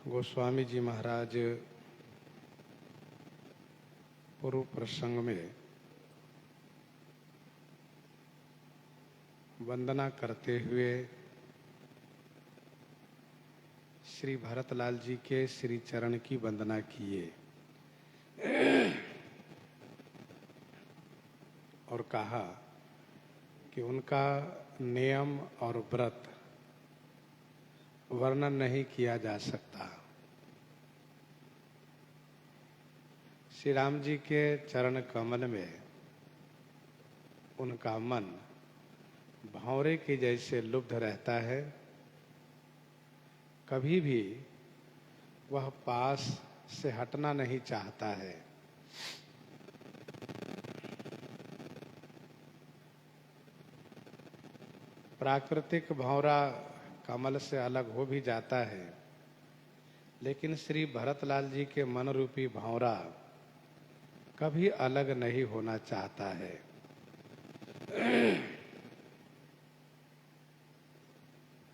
गोस्वामी जी महाराज पूर्व प्रसंग में वंदना करते हुए श्री भरतलाल जी के श्री चरण की वंदना किए और कहा कि उनका नियम और व्रत वर्णन नहीं किया जा सकता। श्री राम जी के चरण कमल में उनका मन भंवरे के जैसे लुब्ध रहता है। कभी भी वह पास से हटना नहीं चाहता है। प्राकृतिक भंवरा कमल से अलग हो भी जाता है, लेकिन श्री भरतलाल जी के मन रूपी भंवरा कभी अलग नहीं होना चाहता है।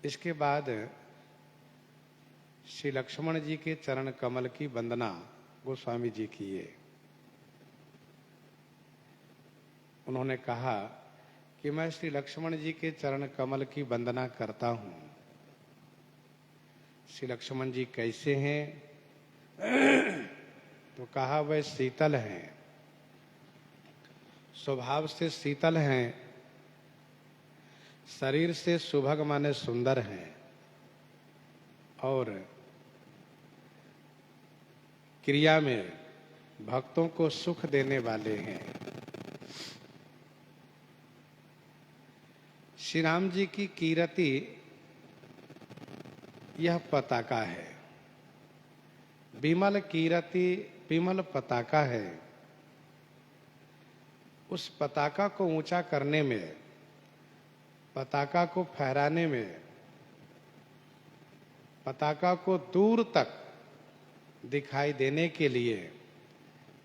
इसके बाद श्री लक्ष्मण जी के चरण कमल की वंदना गोस्वामी जी किए। उन्होंने कहा कि मैं श्री लक्ष्मण जी के चरण कमल की वंदना करता हूं। श्री लक्ष्मण जी कैसे हैं? तो कहा वह शीतल हैं, स्वभाव से शीतल हैं, शरीर से सुभग माने सुंदर हैं और क्रिया में भक्तों को सुख देने वाले हैं। श्री राम जी की कीर्ति यह पताका है। विमल कीर्ति विमल पताका है। उस पताका को ऊंचा करने में, पताका को फहराने में, पताका को दूर तक दिखाई देने के लिए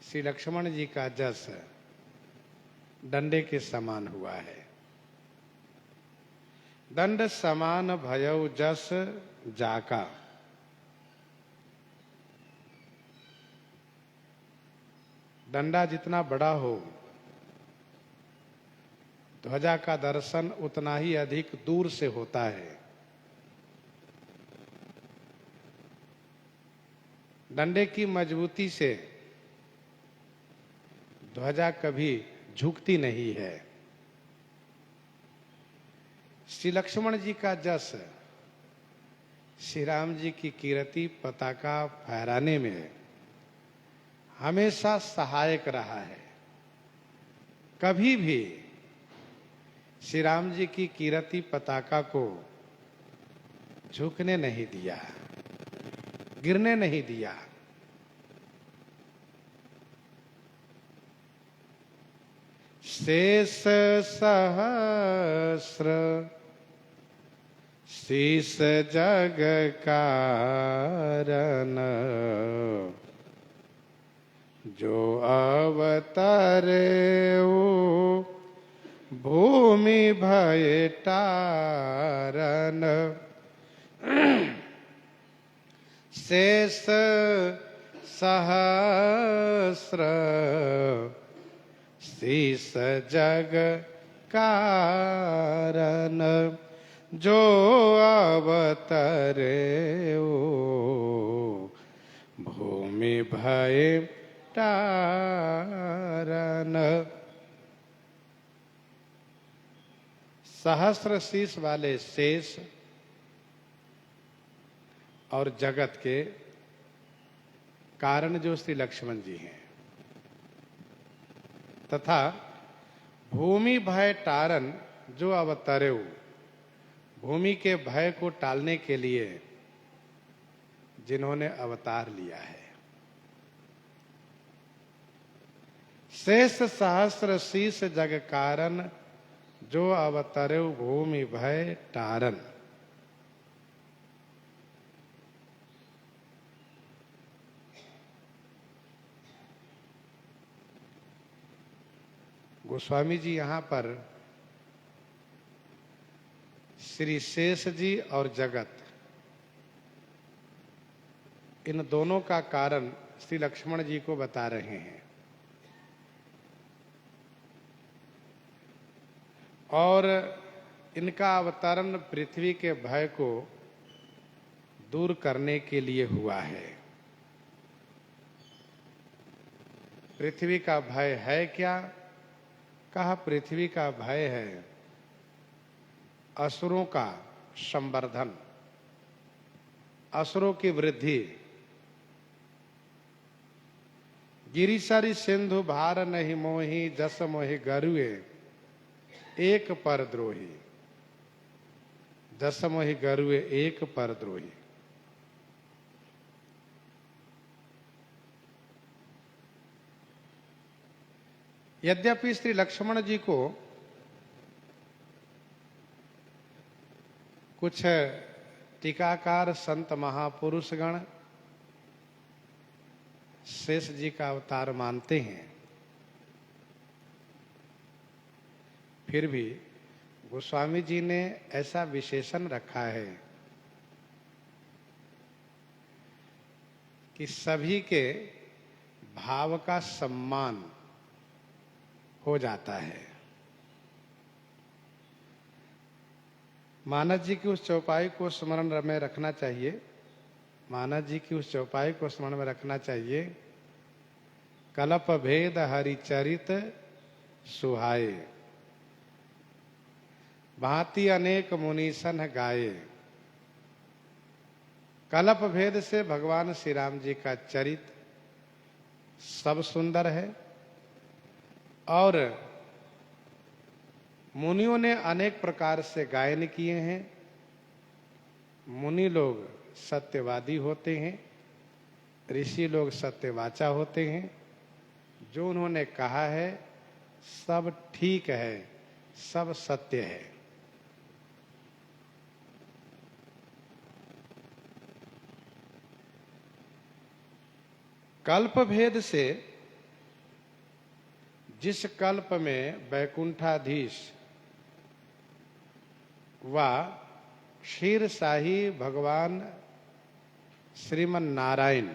श्री लक्ष्मण जी का जस डंडे के समान हुआ है। दंड समान भयउ जस जाका। डंडा जितना बड़ा हो, ध्वजा का दर्शन उतना ही अधिक दूर से होता है। डंडे की मजबूती से ध्वजा कभी झुकती नहीं है। श्री लक्ष्मण जी का जस श्री राम जी की कीर्ति पताका फहराने में हमेशा सहायक रहा है। कभी भी श्री राम जी की कीर्ति पताका को झुकने नहीं दिया, गिरने नहीं दिया। शेष सहस्र शीस जग कारण जो अवतरे भूमि भय तारन। शेष सहस्र शीस जग कारण जो अवतरे भूमि भय तारन। सहस्र शीश वाले शेष और जगत के कारण जो श्री लक्ष्मण जी हैं, तथा भूमि भय तारन जो अवतरे, भूमि के भय को टालने के लिए जिन्होंने अवतार लिया है। शेष सहस्र शीस जग कारण जो अवतरे भूमि भय तारन। गोस्वामी जी यहाँ पर श्री शेष जी और जगत इन दोनों का कारण श्री लक्ष्मण जी को बता रहे हैं। और इनका अवतरण पृथ्वी के भय को दूर करने के लिए हुआ है। पृथ्वी का भय है क्या? कहा पृथ्वी का भय है असुरों का संवर्धन, असुरों की वृद्धि। गिरिसरि सिंधु भार नहीं मोहि, जस मोहि गरुए एक पर द्रोही। जस मोहि गरुए एक पर द्रोही। यद्यपि श्री लक्ष्मण जी को कुछ टीकाकार संत महापुरुषगण शेष जी का अवतार मानते हैं, फिर भी गोस्वामी जी ने ऐसा विशेषण रखा है कि सभी के भाव का सम्मान हो जाता है। मानस जी की उस चौपाई को स्मरण में रखना चाहिए। मानस जी की उस चौपाई को स्मरण में रखना चाहिए। कलप भेद हरिचरित सुहाए, भांति अनेक मुनीसन गाये। कलप भेद से भगवान श्री राम जी का चरित्र सब सुंदर है और मुनियों ने अनेक प्रकार से गायन किए हैं। मुनि लोग सत्यवादी होते हैं, ऋषि लोग सत्यवाचा होते हैं। जो उन्होंने कहा है सब ठीक है, सब सत्य है। कल्प भेद से जिस कल्प में वैकुंठाधीश व क्षीर शाही भगवान श्रीमन नारायण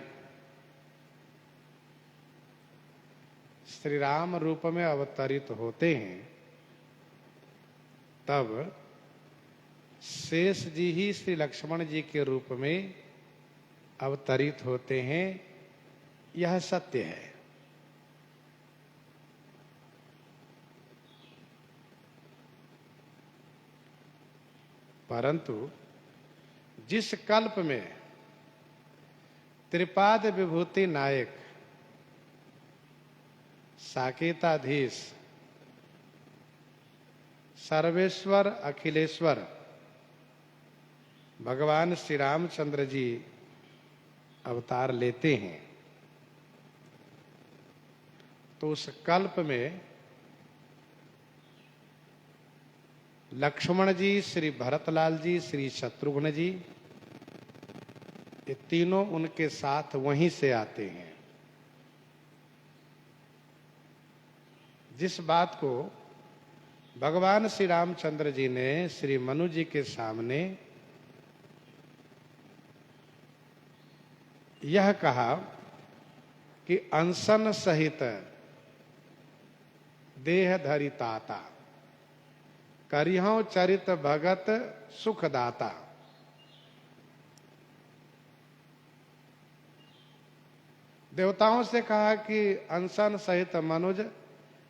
श्री राम रूप में अवतरित होते हैं, तब शेष जी ही श्री लक्ष्मण जी के रूप में अवतरित होते हैं। यह सत्य है। परंतु जिस कल्प में त्रिपाद विभूति नायक साकेताधीश सर्वेश्वर अखिलेश्वर भगवान श्री रामचंद्र जी अवतार लेते हैं, तो उस कल्प में लक्ष्मण जी, श्री भरतलाल जी, श्री शत्रुघ्न जी, ये तीनों उनके साथ वहीं से आते हैं। जिस बात को भगवान श्री रामचंद्र जी ने श्री मनु जी के सामने यह कहा कि अनशन सहित देह धरिताता, करिहौ चरित भगत सुखदाता। देवताओं से कहा कि अनशन सहित मनुज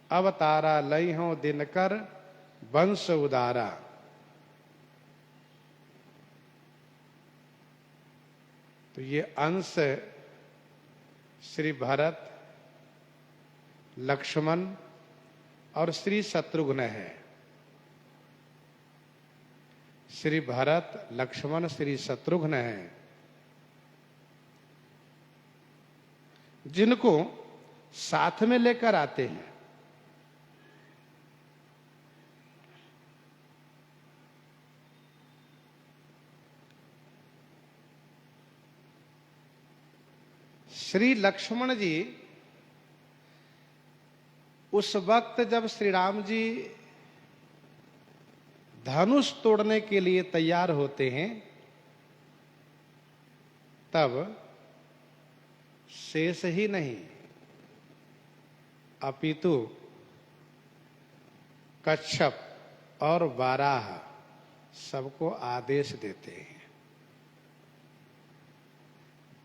अवतारा, लइहौ दिनकर वंश उदारा। तो ये अंश श्री भरत, लक्ष्मण और श्री शत्रुघ्न है। श्री भरत, लक्ष्मण, श्री शत्रुघ्न है, जिनको साथ में लेकर आते हैं। श्री लक्ष्मण जी उस वक्त जब श्री राम जी धनुष तोड़ने के लिए तैयार होते हैं, तब शेष ही नहीं अपितु कच्छप और वाराह सबको आदेश देते हैं,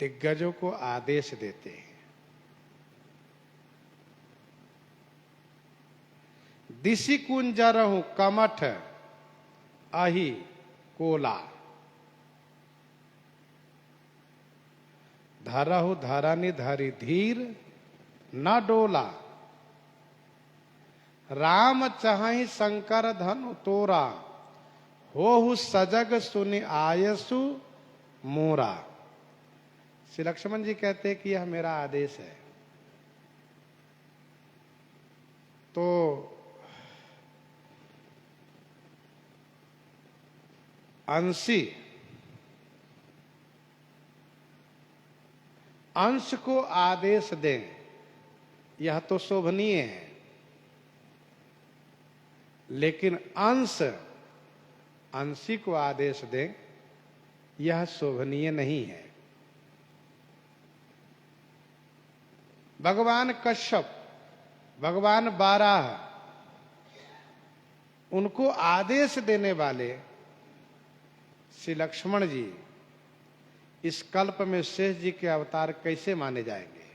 दिग्गजों को आदेश देते हैं। दिशि कुंजरहु कमठ अहि कोला, धरहु धरनि धरि धीर न डोला, राम चाहि शंकर धनु तोरा, होहु सजग सुनि आयसु मोरा। श्री लक्ष्मण जी कहते हैं कि यह मेरा आदेश है। तो अंशी अंश को आदेश दें, यह तो शोभनीय है, लेकिन अंश अंशी को आदेश दें, यह शोभनीय नहीं है। भगवान कश्यप, भगवान बाराह, उनको आदेश देने वाले श्री लक्ष्मण जी इस कल्प में शेष जी के अवतार कैसे माने जाएंगे?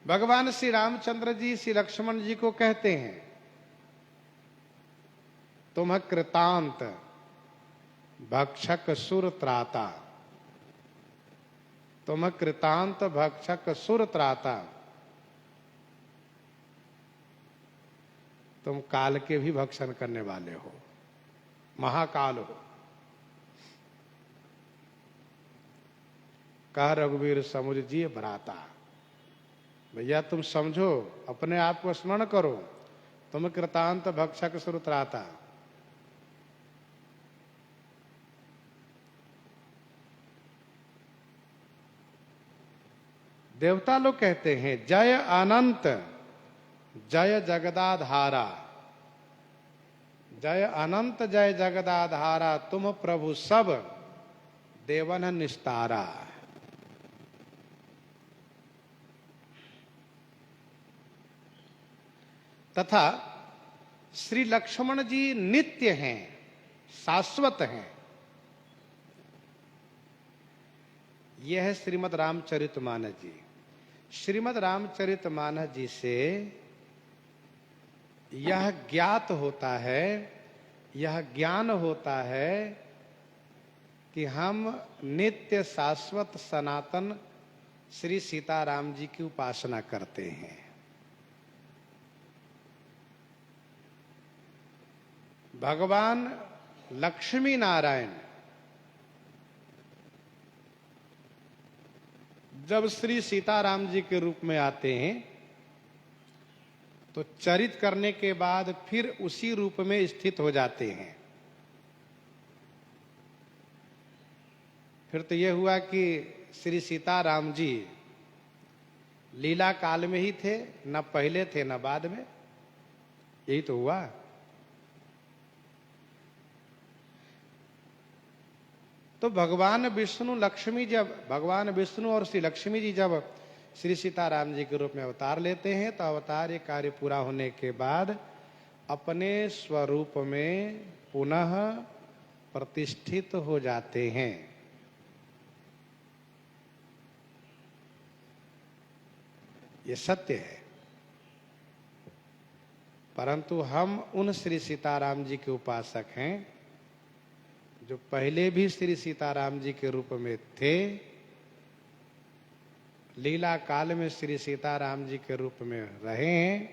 भगवान श्री रामचंद्र जी श्री लक्ष्मण जी को कहते हैं, तुम कृतांत भक्षक सुर त्राता, तुम कृतांत भक्षक सुर त्राता, तुम काल के भी भक्षण करने वाले हो, महाकाल हो। कह रघुवीर समुझ जी भ्राता, भैया तुम समझो, अपने आप को स्मरण करो, तुम कृतांत भक्षक सुर त्राता। देवता लोग कहते हैं, जय अनंत जय जगदाधारा, जय अनंत जय जगदाधारा, तुम प्रभु सब देवन निस्तारा। तथा श्री लक्ष्मण जी नित्य हैं, शाश्वत हैं। यह है श्रीमद् रामचरितमानस जी। श्रीमद् रामचरितमानस जी से यह ज्ञात होता है, यह ज्ञान होता है कि हम नित्य शाश्वत सनातन श्री सीताराम जी की उपासना करते हैं। भगवान लक्ष्मी नारायण जब श्री सीताराम जी के रूप में आते हैं तो चरित करने के बाद फिर उसी रूप में स्थित हो जाते हैं। फिर तो यह हुआ कि श्री सीताराम जी लीला काल में ही थे, न पहले थे न बाद में, यही तो हुआ। तो भगवान विष्णु लक्ष्मी जब भगवान विष्णु और श्री लक्ष्मी जी जब श्री सीताराम जी के रूप में अवतार लेते हैं तो अवतार कार्य पूरा होने के बाद अपने स्वरूप में पुनः प्रतिष्ठित हो जाते हैं। ये सत्य है। परंतु हम उन श्री सीताराम जी के उपासक हैं जो पहले भी श्री सीताराम जी के रूप में थे, लीला काल में श्री सीताराम जी के रूप में रहे हैं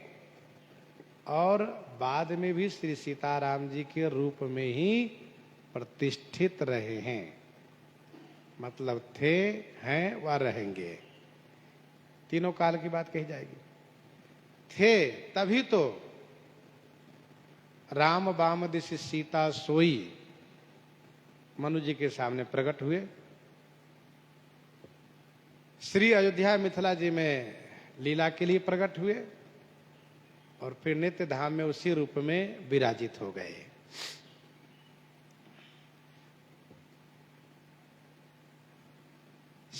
और बाद में भी श्री सीताराम जी के रूप में ही प्रतिष्ठित रहे हैं। मतलब थे, हैं व रहेंगे, तीनों काल की बात कही जाएगी। थे तभी तो राम बाम दिशि सीता सोई मनु जी के सामने प्रकट हुए। श्री अयोध्या मिथिला जी में लीला के लिए प्रकट हुए और फिर नित्य धाम में उसी रूप में विराजित हो गए।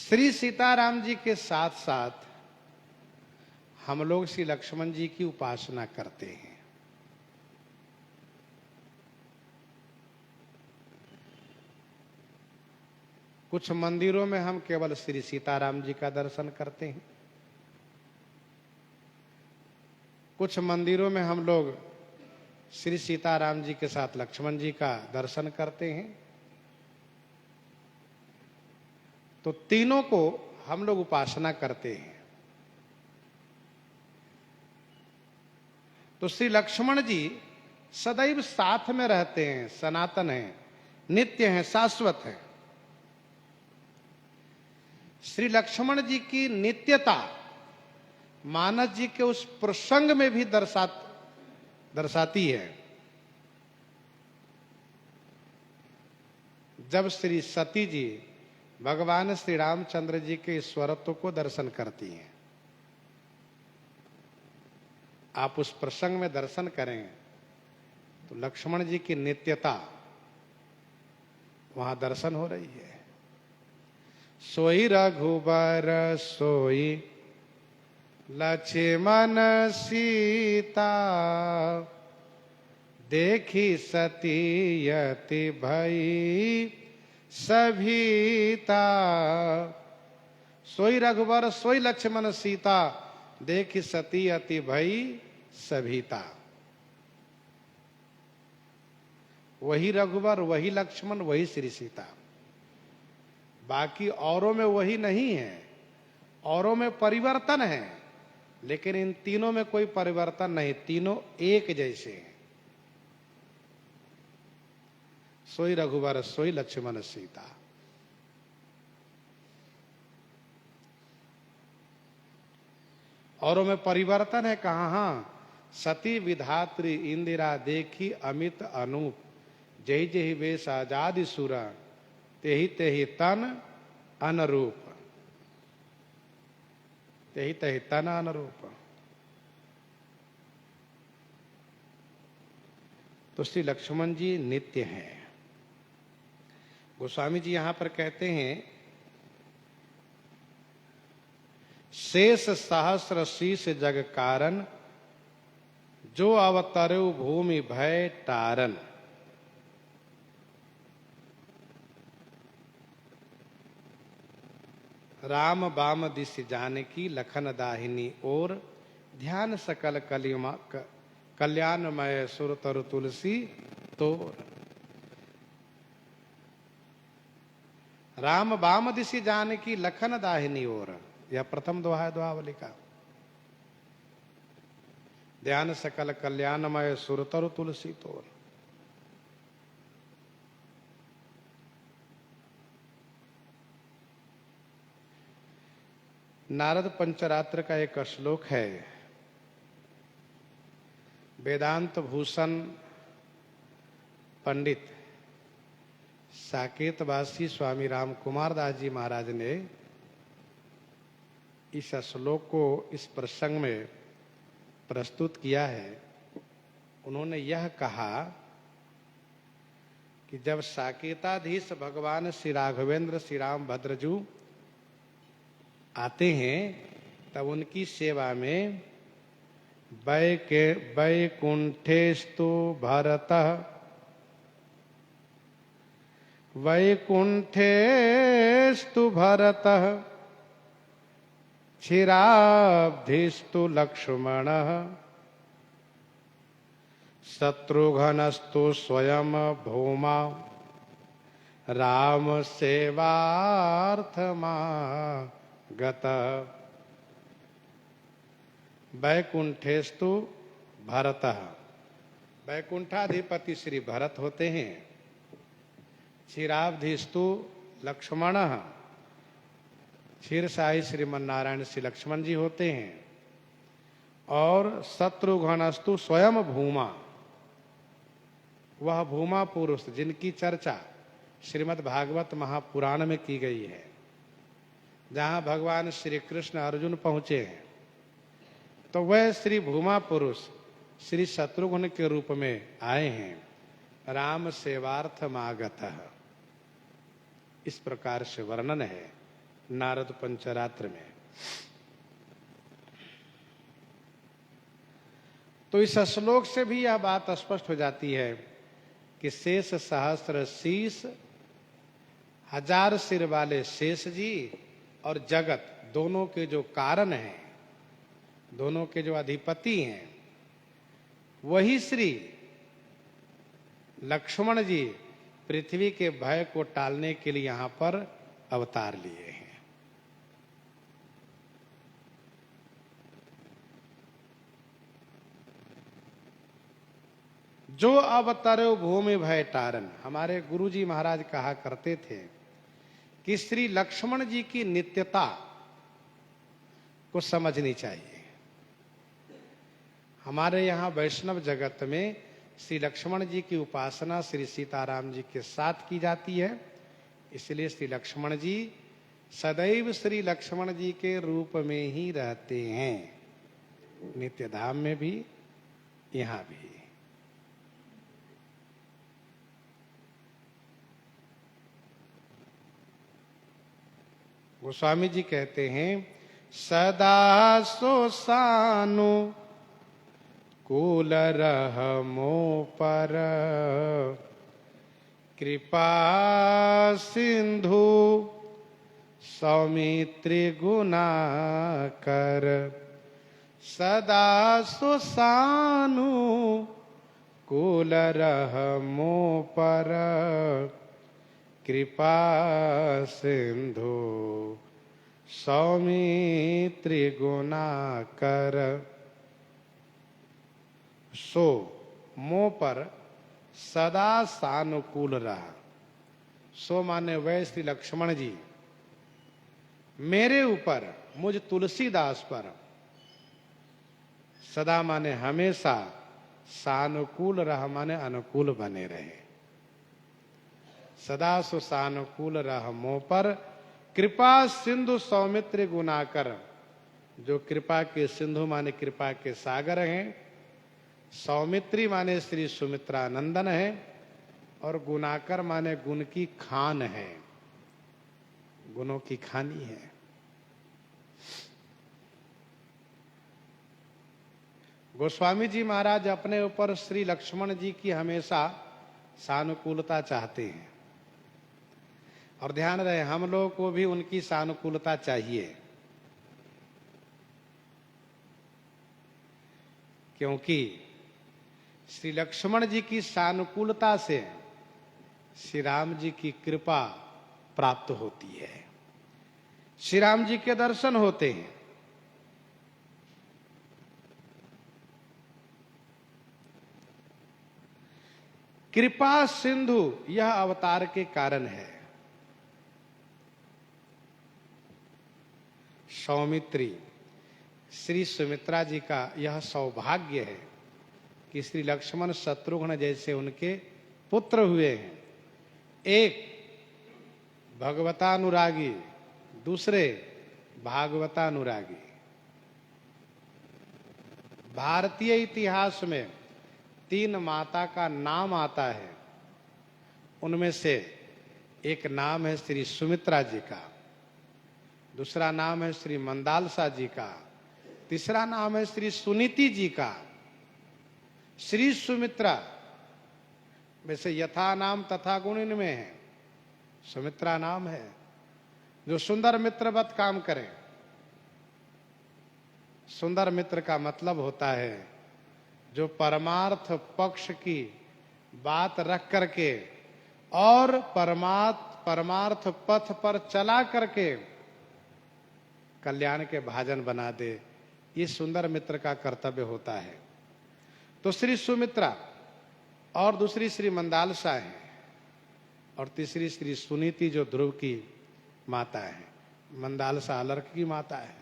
श्री सीताराम जी के साथ साथ हम लोग श्री लक्ष्मण जी की उपासना करते हैं। कुछ मंदिरों में हम केवल श्री सीताराम जी का दर्शन करते हैं, कुछ मंदिरों में हम लोग श्री सीताराम जी के साथ लक्ष्मण जी का दर्शन करते हैं। तो तीनों को हम लोग उपासना करते हैं। तो श्री लक्ष्मण जी सदैव साथ में रहते हैं, सनातन हैं, नित्य हैं, शाश्वत हैं। श्री लक्ष्मण जी की नित्यता मानस जी के उस प्रसंग में भी दर्शाती है जब श्री सती जी भगवान श्री रामचंद्र जी के ईश्वरत्व को दर्शन करती हैं। आप उस प्रसंग में दर्शन करें तो लक्ष्मण जी की नित्यता वहां दर्शन हो रही है। सोई रघुबर सोई लक्ष्मण सीता, देखी सती यति भई सभीता। सोई रघुबर सोई लक्ष्मण सीता, देखी सती यति भई सभीता। वही रघुबर, वही लक्ष्मण, वही श्री सीता। बाकी औरों में वही नहीं है, औरों में परिवर्तन है, लेकिन इन तीनों में कोई परिवर्तन नहीं, तीनों एक जैसे हैं। सोई रघुबर सोई लक्ष्मण सीता। औरों में परिवर्तन है कहाँ? हाँ, सती विधात्री इंदिरा, देखी अमित अनूप, जय जय वेश आजादी सुरा, तेहि तेहि तन अनुरूप, तेहि तेहि तन अनुरूप। तो श्री लक्ष्मण जी नित्य हैं। गोस्वामी जी यहां पर कहते हैं, शेष सहस्र शीश जग कारण, जो अवतरु भूमि भय तारन। राम बाम दिश जानकी, लखन दाहिनी ओर, ध्यान सकल कल्याणमय सुर तरु तुलसी तोर। राम बाम दिशि जानकी, लखन दाहिनी ओर, यह प्रथम दोहा है दोहावली का। ध्यान सकल कल्याणमय सुर तरु तुलसी तोर। नारद पंचरात्र का एक श्लोक है, वेदांत भूषण पंडित साकेतवासी स्वामी राम कुमार दास जी महाराज ने इस श्लोक को इस प्रसंग में प्रस्तुत किया है। उन्होंने यह कहा कि जब साकेताधीश भगवान श्री राघवेंद्र श्री राम भद्रजू आते हैं तब उनकी सेवा में वैकुंठेस्तु भरतः, वैकुंठेस्तु भरतः, क्षीराब्धिस्तु लक्ष्मणः, शत्रुघ्नस्तु स्वयं भूमा, राम सेवार्थमागतः। वैकुंठेस्तु भरतः, वैकुंठाधिपति श्री भरत होते हैं। क्षीराब्धिस्तु लक्ष्मणः, क्षीरसाई श्रीमन नारायण श्री लक्ष्मण जी होते हैं। और शत्रुघ्नस्तु स्वयं भूमा, वह भूमा पुरुष जिनकी चर्चा श्रीमद् भागवत महापुराण में की गई है, जहां भगवान श्री कृष्ण अर्जुन पहुंचे हैं, तो वह श्री भूमा पुरुष श्री शत्रुघ्न के रूप में आए हैं। राम सेवार्थमागतः, इस प्रकार से वर्णन है। नारद पंचरात्र में। तो इस श्लोक से भी यह बात स्पष्ट हो जाती है कि शेष सहस्त्र शीश, 1000 सिर वाले शेष जी और जगत दोनों के जो कारण हैं, दोनों के जो अधिपति हैं, वही श्री लक्ष्मण जी पृथ्वी के भय को टालने के लिए यहां पर अवतार लिए हैं। जो अवतरो भूमि भय तारन, हमारे गुरुजी महाराज कहा करते थे कि श्री लक्ष्मण जी की नित्यता को समझनी चाहिए। हमारे यहां वैष्णव जगत में श्री लक्ष्मण जी की उपासना श्री सीताराम जी के साथ की जाती है, इसलिए श्री लक्ष्मण जी सदैव श्री लक्ष्मण जी के रूप में ही रहते हैं, नित्य धाम में भी, यहां भी। गोस्वामी जी कहते हैं, सदा सो सानु कुल रहमो पर, कृपा सिंधु सौमित्री गुना कर। सदा सो सानु कुल रहमो पर, कृपा सिंधु सौमित्री गुना कर। सो मोह पर सदा सानुकूल रहा। सो माने वह श्री लक्ष्मण जी मेरे ऊपर, मुझ तुलसीदास पर, सदा माने हमेशा, सानुकूल रहा माने अनुकूल बने रहे। सदा सो सानुकूल रह मोह पर, कृपा सिंधु सौमित्र गुनाकर। जो कृपा के सिंधु माने कृपा के सागर हैं, सौमित्री माने श्री सुमित्रा नंदन है, और गुनाकर माने गुण की खान है, गुणों की खानी है। गोस्वामी जी महाराज अपने ऊपर श्री लक्ष्मण जी की हमेशा सानुकूलता चाहते हैं, और ध्यान रहे हम लोगों को भी उनकी सानुकूलता चाहिए, क्योंकि श्री लक्ष्मण जी की सानुकूलता से श्री राम जी की कृपा प्राप्त होती है, श्री राम जी के दर्शन होते हैं। कृपा सिंधु यह अवतार के कारण है। सौमित्री श्री सुमित्रा जी का यह सौभाग्य है कि श्री लक्ष्मण शत्रुघ्न जैसे उनके पुत्र हुए हैं। एक भगवतानुरागी, दूसरे भागवतानुरागी। भारतीय इतिहास में 3 माता का नाम आता है, उनमें से एक नाम है श्री सुमित्रा जी का, दूसरा नाम है श्री मंदालसा जी का, तीसरा नाम है श्री सुनीति जी का। श्री सुमित्रा वैसे यथा नाम तथा गुण इनमें है, सुमित्रा नाम है जो सुंदर मित्रवत काम करे। सुंदर मित्र का मतलब होता है जो परमार्थ पक्ष की बात रख करके और परमार्थ पथ पर चला करके कल्याण के भाजन बना दे, ये सुंदर मित्र का कर्तव्य होता है। तो श्री सुमित्रा और दूसरी श्री मंदालसा है, और तीसरी श्री सुनीति जो ध्रुव की माता है, मंदालसा अलर्क की माता है।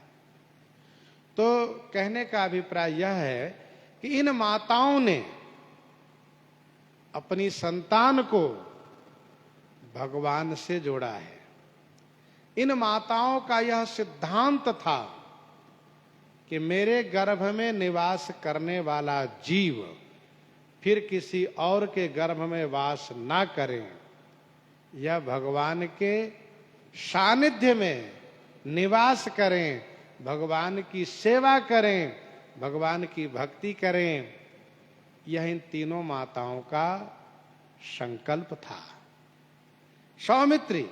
तो कहने का अभिप्राय यह है कि इन माताओं ने अपनी संतान को भगवान से जोड़ा है। इन माताओं का यह सिद्धांत था कि मेरे गर्भ में निवास करने वाला जीव फिर किसी और के गर्भ में वास ना करें, यह भगवान के सानिध्य में निवास करें, भगवान की सेवा करें, भगवान की भक्ति करें। यह इन तीनों माताओं का संकल्प था। सौमित्री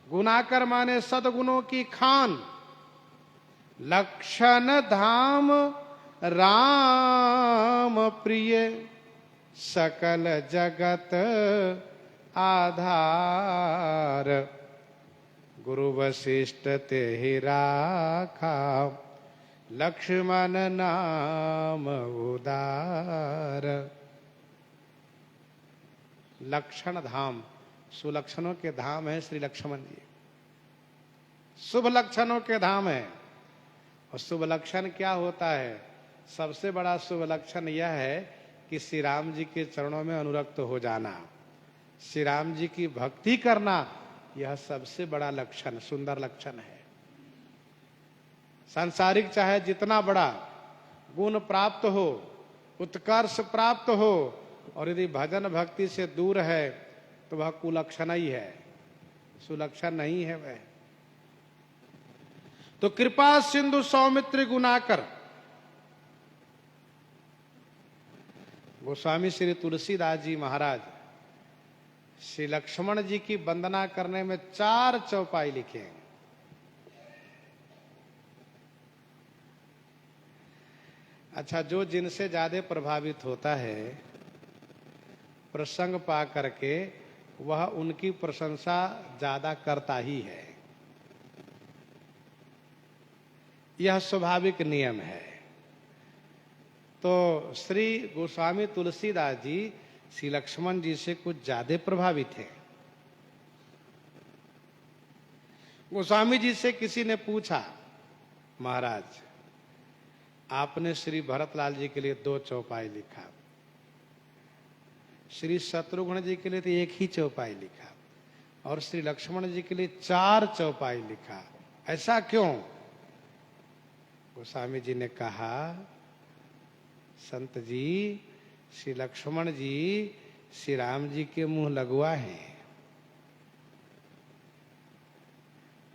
गुणाकर माने सद्गुणों की खान, लक्षण धाम राम प्रिय, सकल जगत आधार, गुरु वशिष्ठ ते ही राखा, लक्ष्मण नाम उदार। लक्षण धाम, सुलक्षणों के धाम है श्री लक्ष्मण जी, शुभ लक्षणों के धाम है। और शुभ लक्षण क्या होता है? सबसे बड़ा शुभ लक्षण यह है कि श्री राम जी के चरणों में अनुरक्त हो जाना, श्री राम जी की भक्ति करना, यह सबसे बड़ा लक्षण, सुंदर लक्षण है। सांसारिक चाहे जितना बड़ा गुण प्राप्त हो, उत्कर्ष प्राप्त हो, और यदि भजन भक्ति से दूर है तो वह कुलक्षण ही है, सुलक्षण नहीं है वह। तो कृपा सिंधु सौमित्र गुणाकर, गोस्वामी श्री तुलसीदास जी महाराज श्री लक्ष्मण जी की वंदना करने में 4 चौपाई लिखे हैं। अच्छा, जो जिनसे ज्यादा प्रभावित होता है प्रसंग पा करके, वह उनकी प्रशंसा ज्यादा करता ही है, यह स्वाभाविक नियम है। तो श्री गोस्वामी तुलसीदास जी श्री लक्ष्मण जी से कुछ ज्यादा प्रभावित हैं। गोस्वामी जी से किसी ने पूछा, महाराज आपने श्री भरतलाल जी के लिए 2 चौपाई लिखा, श्री शत्रुघ्न जी के लिए तो 1 ही चौपाई लिखा, और श्री लक्ष्मण जी के लिए 4 चौपाई लिखा, ऐसा क्यों? गोस्वामी जी ने कहा, संत जी, श्री लक्ष्मण जी श्री राम जी के मुंह लगुआ हैं,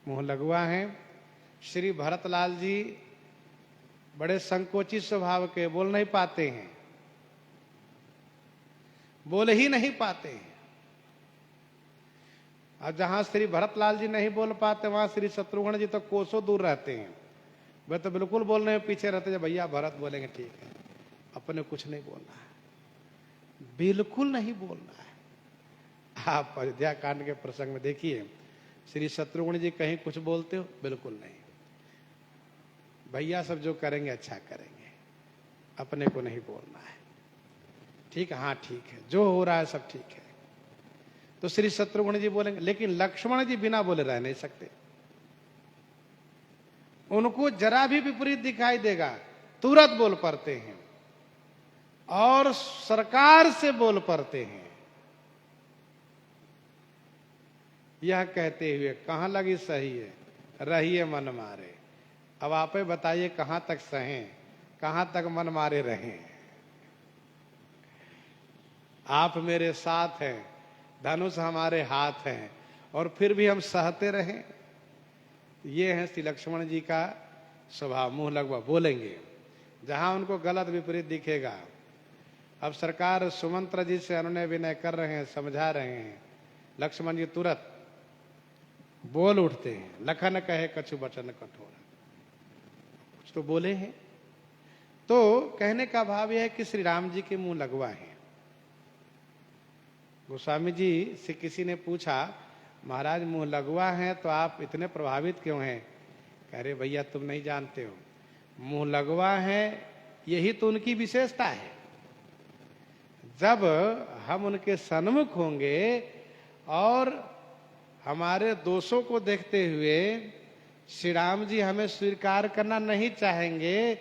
मुंह लगुआ हैं। श्री भरतलाल जी बड़े संकोची स्वभाव के, बोल नहीं पाते हैं, बोल ही नहीं पाते हैं। अब जहां श्री भरतलाल जी नहीं बोल पाते, वहां श्री शत्रुघ्न जी तो कोसों दूर रहते हैं, वे तो बिल्कुल बोलने में पीछे रहते। जब भैया भरत बोलेंगे ठीक है, अपने कुछ नहीं बोलना है, बिल्कुल नहीं बोलना है। आप अयोध्या कांड के प्रसंग में देखिए, श्री शत्रुघ्न जी कहीं कुछ बोलते हो? बिल्कुल नहीं, भैया सब जो करेंगे अच्छा करेंगे, अपने को नहीं बोलना है। ठीक है, हाँ ठीक है, जो हो रहा है सब ठीक है। तो श्री शत्रुघ्न जी बोलेंगे, लेकिन लक्ष्मण जी बिना बोले रह नहीं सकते, उनको जरा भी विपरीत दिखाई देगा तुरंत बोल पड़ते हैं, और सरकार से बोल पड़ते हैं। यह कहते हुए, कहां लगी सही है, रहिए मन मारे। अब आप ही बताइए कहां तक सहें, कहां तक मन मारे रहें। आप मेरे साथ हैं, धनुष हमारे हाथ हैं, और फिर भी हम सहते रहें। ये है श्री लक्ष्मण जी का स्वभाव, मुंह लगवा बोलेंगे जहां उनको गलत विपरीत दिखेगा। अब सरकार सुमंत्र जी से अनुनय विनय कर रहे हैं, समझा रहे हैं, लक्ष्मण जी तुरंत बोल उठते हैं, लखन कहे कछु बचन कठोर, कुछ तो बोले हैं। तो कहने का भाव यह है कि श्री राम जी के मुंह लगवा है। गोस्वामी जी से किसी ने पूछा, महाराज मुंह लगवा है तो आप इतने प्रभावित क्यों हैं? कह रहे भैया तुम नहीं जानते हो, मुंह लगवा है यही तो उनकी विशेषता है। जब हम उनके सन्मुख होंगे और हमारे दोषों को देखते हुए श्री राम जी हमें स्वीकार करना नहीं चाहेंगे,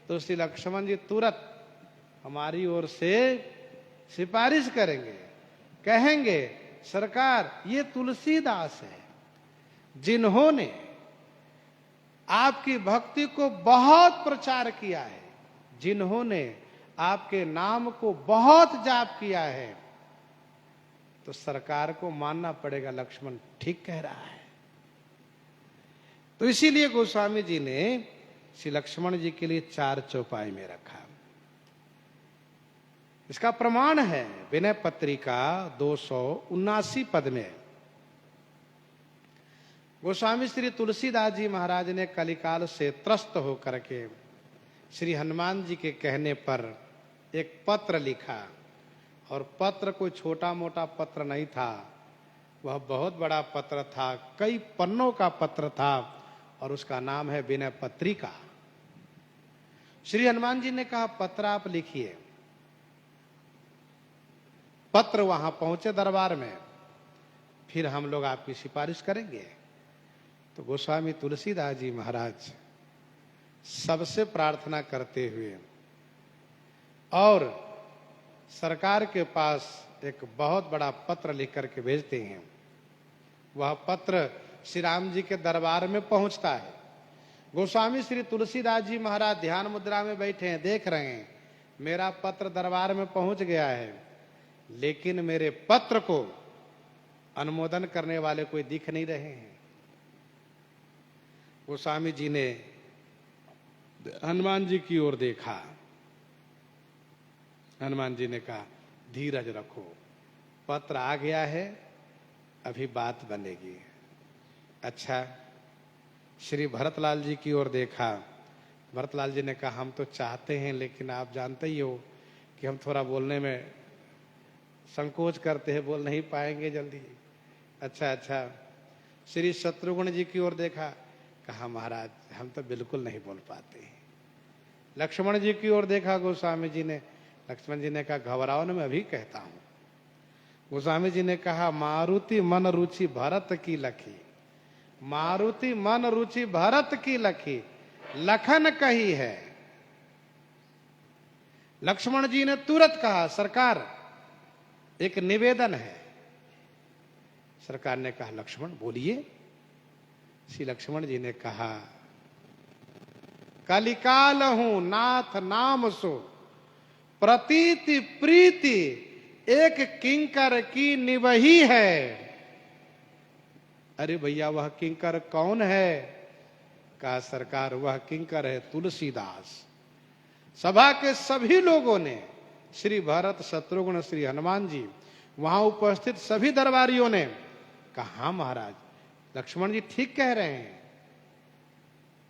तो श्री लक्ष्मण जी तुरंत हमारी ओर से सिफारिश करेंगे, कहेंगे सरकार ये तुलसीदास है जिन्होंने आपकी भक्ति को बहुत प्रचार किया है, जिन्होंने आपके नाम को बहुत जाप किया है, तो सरकार को मानना पड़ेगा लक्ष्मण ठीक कह रहा है। तो इसीलिए गोस्वामी जी ने श्री लक्ष्मण जी के लिए 4 चौपाई में रखा। इसका प्रमाण है विनय पत्रिका 279 पद में। गोस्वामी श्री तुलसीदास जी महाराज ने कलिकाल से त्रस्त होकर के श्री हनुमान जी के कहने पर एक पत्र लिखा, और पत्र कोई छोटा मोटा पत्र नहीं था, वह बहुत बड़ा पत्र था, कई पन्नों का पत्र था, और उसका नाम है विनय पत्रिका। श्री हनुमान जी ने कहा पत्र आप लिखिए। पत्र वहां पहुंचे दरबार में, फिर हम लोग आपकी सिफारिश करेंगे। तो गोस्वामी तुलसीदास जी महाराज सबसे प्रार्थना करते हुए और सरकार के पास एक बहुत बड़ा पत्र लिख करके भेजते हैं। वह पत्र श्री राम जी के दरबार में पहुंचता है। गोस्वामी श्री तुलसीदास जी महाराज ध्यान मुद्रा में बैठे हैं, देख रहे हैं मेरा पत्र दरबार में पहुंच गया है, लेकिन मेरे पत्र को अनुमोदन करने वाले कोई दिख नहीं रहे हैं। गोस्वामी जी ने हनुमान जी की ओर देखा। हनुमान जी ने कहा धीरज रखो, पत्र आ गया है, अभी बात बनेगी। अच्छा, श्री भरतलाल जी की ओर देखा। भरतलाल जी ने कहा हम तो चाहते हैं, लेकिन आप जानते ही हो कि हम थोड़ा बोलने में संकोच करते हैं, बोल नहीं पाएंगे जल्दी। अच्छा, श्री शत्रुघ्न जी की ओर देखा, कहा महाराज हम तो बिल्कुल नहीं बोल पाते हैं। लक्ष्मण जी की ओर देखा गोस्वामी जी ने, लक्ष्मण जी ने कहा घबराओ न, मैं अभी कहता हूं। गोस्वामी जी ने कहा मारुति मन रुचि भरत की लखी, मारुति मन रुचि भरत की लखी, लखन कही है। लक्ष्मण जी ने तुरंत कहा सरकार एक निवेदन है। सरकार ने कहा लक्ष्मण बोलिए। श्री लक्ष्मण जी ने कहा कलिकाल हूं नाथ नाम सो, प्रतीति प्रीति एक किंकर की निवही है। अरे भैया वह किंकर कौन है? कहा सरकार वह किंकर है तुलसीदास। सभा के सभी लोगों ने, श्री भरत शत्रुघ्न श्री हनुमान जी, वहां उपस्थित सभी दरबारियों ने कहा हाँ महाराज लक्ष्मण जी ठीक कह रहे हैं,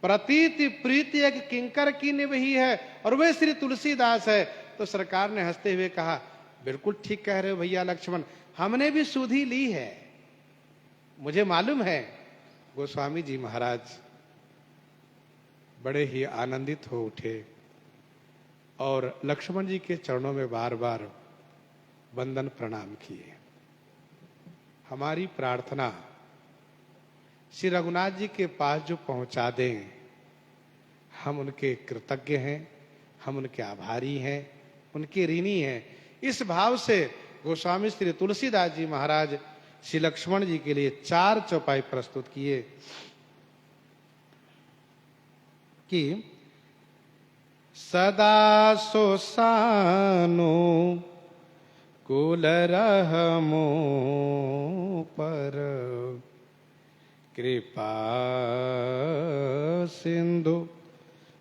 प्रतीति प्रीति एक किंकर की निवही है और वे श्री तुलसीदास है। तो सरकार ने हंसते हुए कहा बिल्कुल ठीक कह रहे हो भैया लक्ष्मण, हमने भी सुधि ली है, मुझे मालूम है। गोस्वामी जी महाराज बड़े ही आनंदित हो उठे और लक्ष्मण जी के चरणों में बार बार वंदन प्रणाम किए। हमारी प्रार्थना श्री रघुनाथ जी के पास जो पहुंचा दें, हम उनके कृतज्ञ हैं, हम उनके आभारी हैं, उनके ऋणी हैं। इस भाव से गोस्वामी श्री तुलसीदास जी महाराज श्री लक्ष्मण जी के लिए 4 चौपाई प्रस्तुत किए कि सदा सोसानो कुल रहमो पर, कृपा सिंधु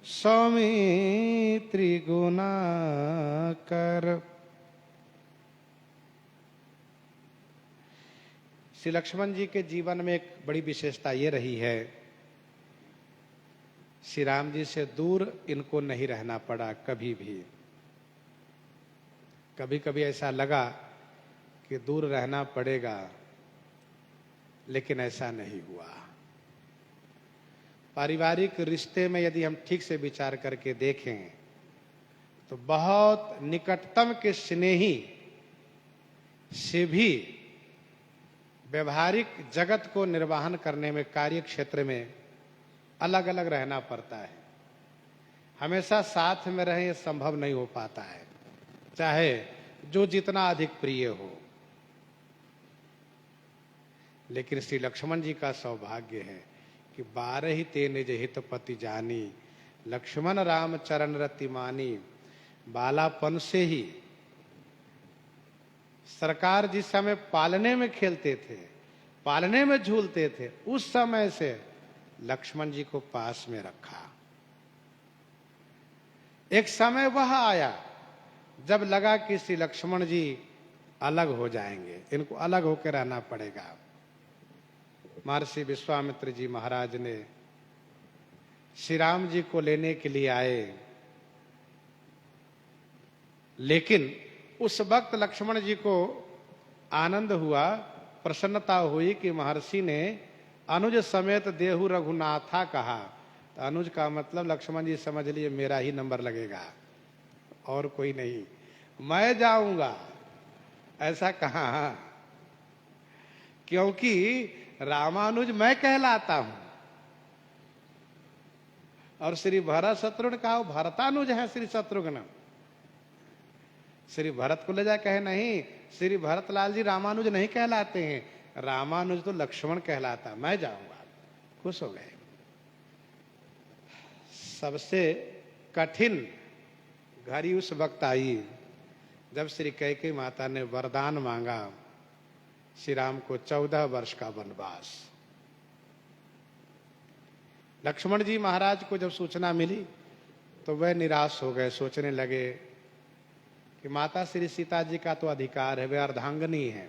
सौमित्री गुना कर। श्री लक्ष्मण जी के जीवन में एक बड़ी विशेषता ये रही है, श्री राम जी से दूर इनको नहीं रहना पड़ा कभी भी। कभी कभी ऐसा लगा कि दूर रहना पड़ेगा, लेकिन ऐसा नहीं हुआ। पारिवारिक रिश्ते में यदि हम ठीक से विचार करके देखें तो बहुत निकटतम के स्नेही से भी व्यवहारिक जगत को निर्वहन करने में, कार्य क्षेत्र में अलग अलग रहना पड़ता है। हमेशा साथ में रहें ये संभव नहीं हो पाता है, चाहे जो जितना अधिक प्रिय हो। लेकिन श्री लक्ष्मण जी का सौभाग्य है कि 12 ते निज हित पति जानी, लक्ष्मण राम चरण रति मानी। बालापन से ही सरकार जिस समय पालने में खेलते थे, पालने में झूलते थे, उस समय से लक्ष्मण जी को पास में रखा। एक समय वह आया जब लगा कि श्री लक्ष्मण जी अलग हो जाएंगे, इनको अलग होकर रहना पड़ेगा। महर्षि विश्वामित्र जी महाराज ने श्री राम जी को लेने के लिए आए, लेकिन उस वक्त लक्ष्मण जी को आनंद हुआ, प्रसन्नता हुई कि महर्षि ने अनुज समेत देहु रघुनाथा कहा। तो अनुज का मतलब लक्ष्मण जी समझ लिए मेरा ही नंबर लगेगा और कोई नहीं, मैं जाऊंगा, ऐसा कहा। क्योंकि रामानुज मैं कहलाता हूं और श्री भरत शत्रुघ्न कहा भरतानुज है श्री शत्रुघ्न। श्री भरत को ले जा कहे नहीं, श्री भरतलाल जी रामानुज नहीं कहलाते हैं, रामानुज तो लक्ष्मण कहलाता, मैं जाऊंगा। खुश हो गए। सबसे कठिन घड़ी उस वक्त आई जब श्री कैकेयी माता ने वरदान मांगा, श्री राम को 14 वर्ष का वनवास। लक्ष्मण जी महाराज को जब सूचना मिली तो वह निराश हो गए, सोचने लगे कि माता श्री सीता जी का तो अधिकार है, वे अर्धांगिनी हैं,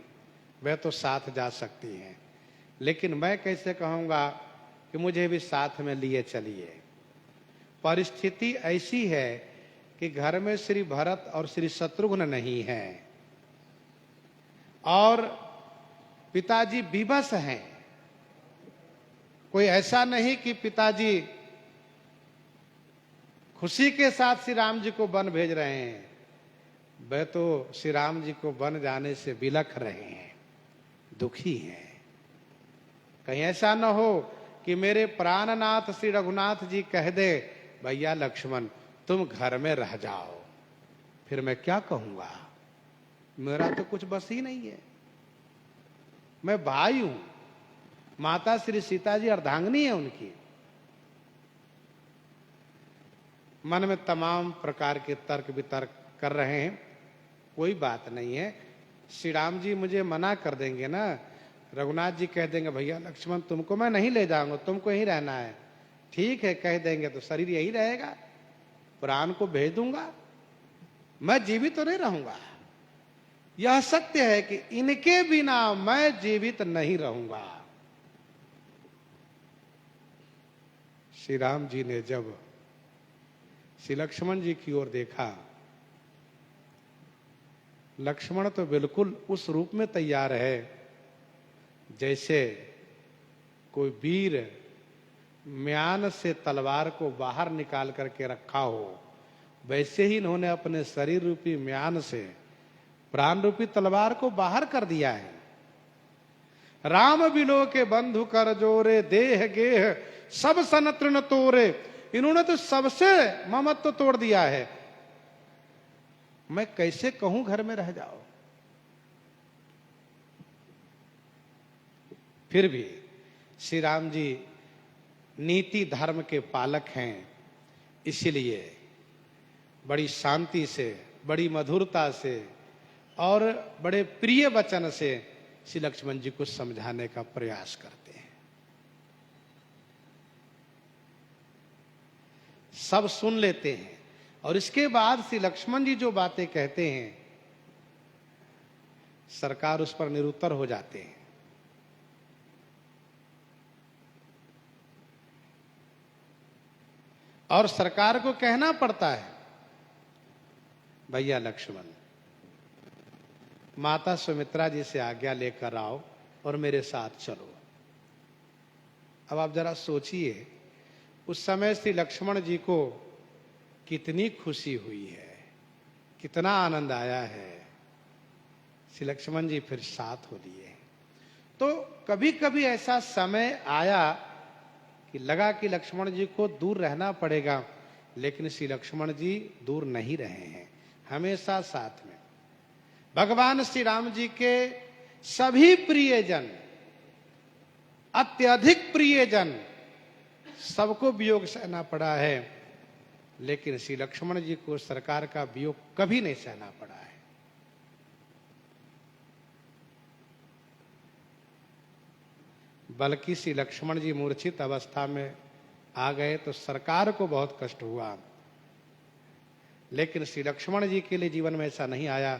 वे तो साथ जा सकती हैं, लेकिन मैं कैसे कहूंगा कि मुझे भी साथ में लिए चलिए। परिस्थिति ऐसी है कि घर में श्री भरत और श्री शत्रुघ्न नहीं हैं और पिताजी विवश हैं। कोई ऐसा नहीं कि पिताजी खुशी के साथ श्री राम जी को वन भेज रहे हैं, वे तो श्री राम जी को वन जाने से विलख रहे हैं, दुखी हैं। कहीं ऐसा न हो कि मेरे प्राणनाथ श्री रघुनाथ जी कह दे भैया लक्ष्मण तुम घर में रह जाओ, फिर मैं क्या कहूंगा, मेरा तो कुछ बस ही नहीं है, मैं भाई हूं, माता श्री सीता जी अर्धांगिनी है उनकी। मन में तमाम प्रकार के तर्क वितर्क कर रहे हैं, कोई बात नहीं है, श्री राम जी मुझे मना कर देंगे ना, रघुनाथ जी कह देंगे भैया लक्ष्मण तुमको मैं नहीं ले जाऊंगा, तुमको यहीं रहना है, ठीक है कह देंगे तो शरीर यही रहेगा, प्राण को भेज दूंगा, मैं जीवित तो नहीं रहूंगा। यह सत्य है कि इनके बिना मैं जीवित नहीं रहूंगा। श्री राम जी ने जब श्री लक्ष्मण जी की ओर देखा, लक्ष्मण तो बिल्कुल उस रूप में तैयार है जैसे कोई वीर म्यान से तलवार को बाहर निकाल करके रखा हो, वैसे ही इन्होंने अपने शरीर रूपी म्यान से प्राण रूपी तलवार को बाहर कर दिया है। राम बिलो के बंधु कर जोरे, देह गेह सब सन तृण तोरे, इन्होंने तो सबसे ममत्व तोड़ दिया है। मैं कैसे कहूं घर में रह जाओ। फिर भी श्री राम जी नीति धर्म के पालक हैं, इसलिए बड़ी शांति से, बड़ी मधुरता से और बड़े प्रिय वचन से श्री लक्ष्मण जी को समझाने का प्रयास करते हैं। सब सुन लेते हैं और इसके बाद श्री लक्ष्मण जी जो बातें कहते हैं सरकार उस पर निरुत्तर हो जाते हैं। और सरकार को कहना पड़ता है भैया लक्ष्मण माता सुमित्रा जी से आज्ञा लेकर आओ और मेरे साथ चलो। अब आप जरा सोचिए उस समय श्री लक्ष्मण जी को कितनी खुशी हुई है, कितना आनंद आया है। श्री लक्ष्मण जी फिर साथ हो लिए। तो कभी कभी ऐसा समय आया कि लगा कि लक्ष्मण जी को दूर रहना पड़ेगा, लेकिन श्री लक्ष्मण जी दूर नहीं रहे हैं, हमेशा साथ में। भगवान श्री राम जी के सभी प्रियजन, अत्यधिक प्रियजन, सबको वियोग सहना पड़ा है, लेकिन श्री लक्ष्मण जी को सरकार का वियोग कभी नहीं सहना पड़ा है। बल्कि श्री लक्ष्मण जी मूर्छित अवस्था में आ गए तो सरकार को बहुत कष्ट हुआ। लेकिन श्री लक्ष्मण जी के लिए जीवन में ऐसा नहीं आया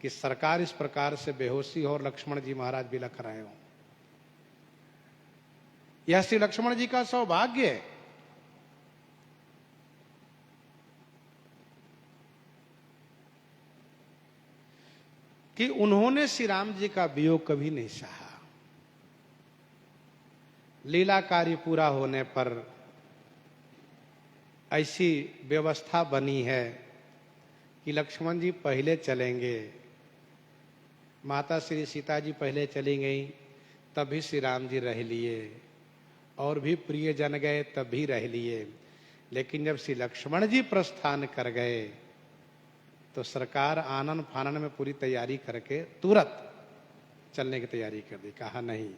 कि सरकार इस प्रकार से बेहोशी हो और लक्ष्मण जी महाराज बिलख रहे हो। यह श्री लक्ष्मण जी का सौभाग्य है। कि उन्होंने श्री राम जी का वियोग कभी नहीं सहा। लीला कार्य पूरा होने पर ऐसी व्यवस्था बनी है कि लक्ष्मण जी पहले चलेंगे, माता श्री सीता जी पहले चली गई, तब भी श्री राम जी रह लिए, और भी प्रिय जन गए तब भी रह लिए। लेकिन जब श्री लक्ष्मण जी प्रस्थान कर गए तो सरकार आनन फानन में पूरी तैयारी करके तुरंत चलने की तैयारी कर दी। कहा नहीं,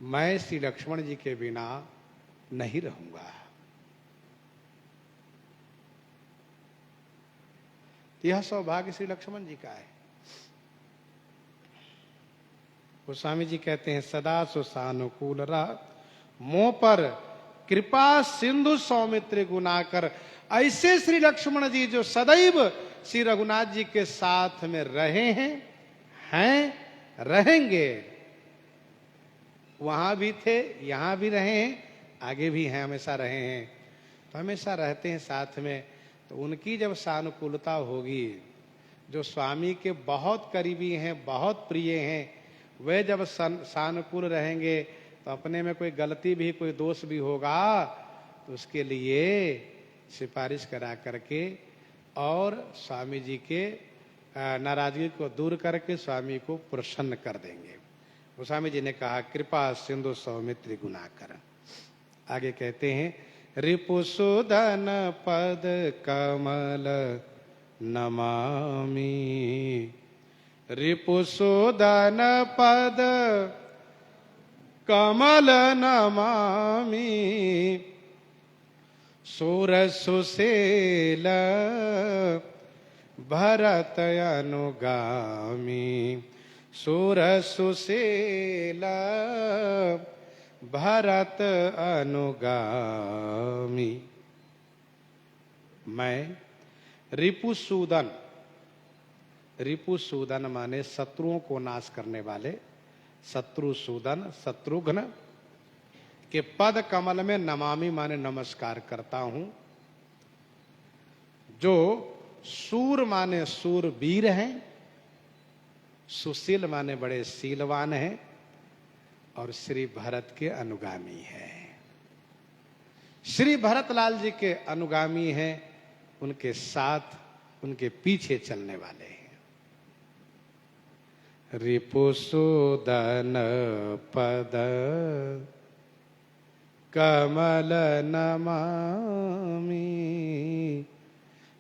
मैं श्री लक्ष्मण जी के बिना नहीं रहूंगा। यह सौभाग्य श्री लक्ष्मण जी का है। गोस्वामी जी कहते हैं, सदा सुसानुकूल रहा मोह पर कृपा सिंधु सौमित्र गुनाकर। ऐसे श्री लक्ष्मण जी जो सदैव श्री रघुनाथ जी के साथ में रहे हैं, रहेंगे। वहां भी थे, यहां भी रहे हैं, आगे भी हैं, हमेशा रहे हैं, तो हमेशा रहते हैं साथ में। तो उनकी जब सानुकूलता होगी, जो स्वामी के बहुत करीबी हैं, बहुत प्रिय हैं, वे जब सानुकूल रहेंगे तो अपने में कोई गलती भी, कोई दोष भी होगा तो उसके लिए सिफारिश करा करके और स्वामी जी के नाराजगी को दूर करके स्वामी को प्रसन्न कर देंगे। गोस्वामी जी ने कहा, कृपा सिंधु सौमित्र गुनाकर। आगे कहते हैं, रिपुसुदन पद कमल नमामि। रिपुसुदन पद कमल नमामि। सुर सुशील भरत अनुगामी। सुर सुशील भरत अनुगामी। मैं रिपुसूदन, रिपुसूदन माने शत्रुओं को नाश करने वाले, शत्रुसूदन शत्रुघ्न के पद कमल में नमामि माने नमस्कार करता हूं। जो सूर माने सूरवीर हैं, सुशील माने बड़े शीलवान हैं, और श्री भरत के अनुगामी है। श्री भरतलाल जी के अनुगामी हैं, उनके साथ, उनके पीछे चलने वाले हैं। रिपुसूदन पद कमल नमामि।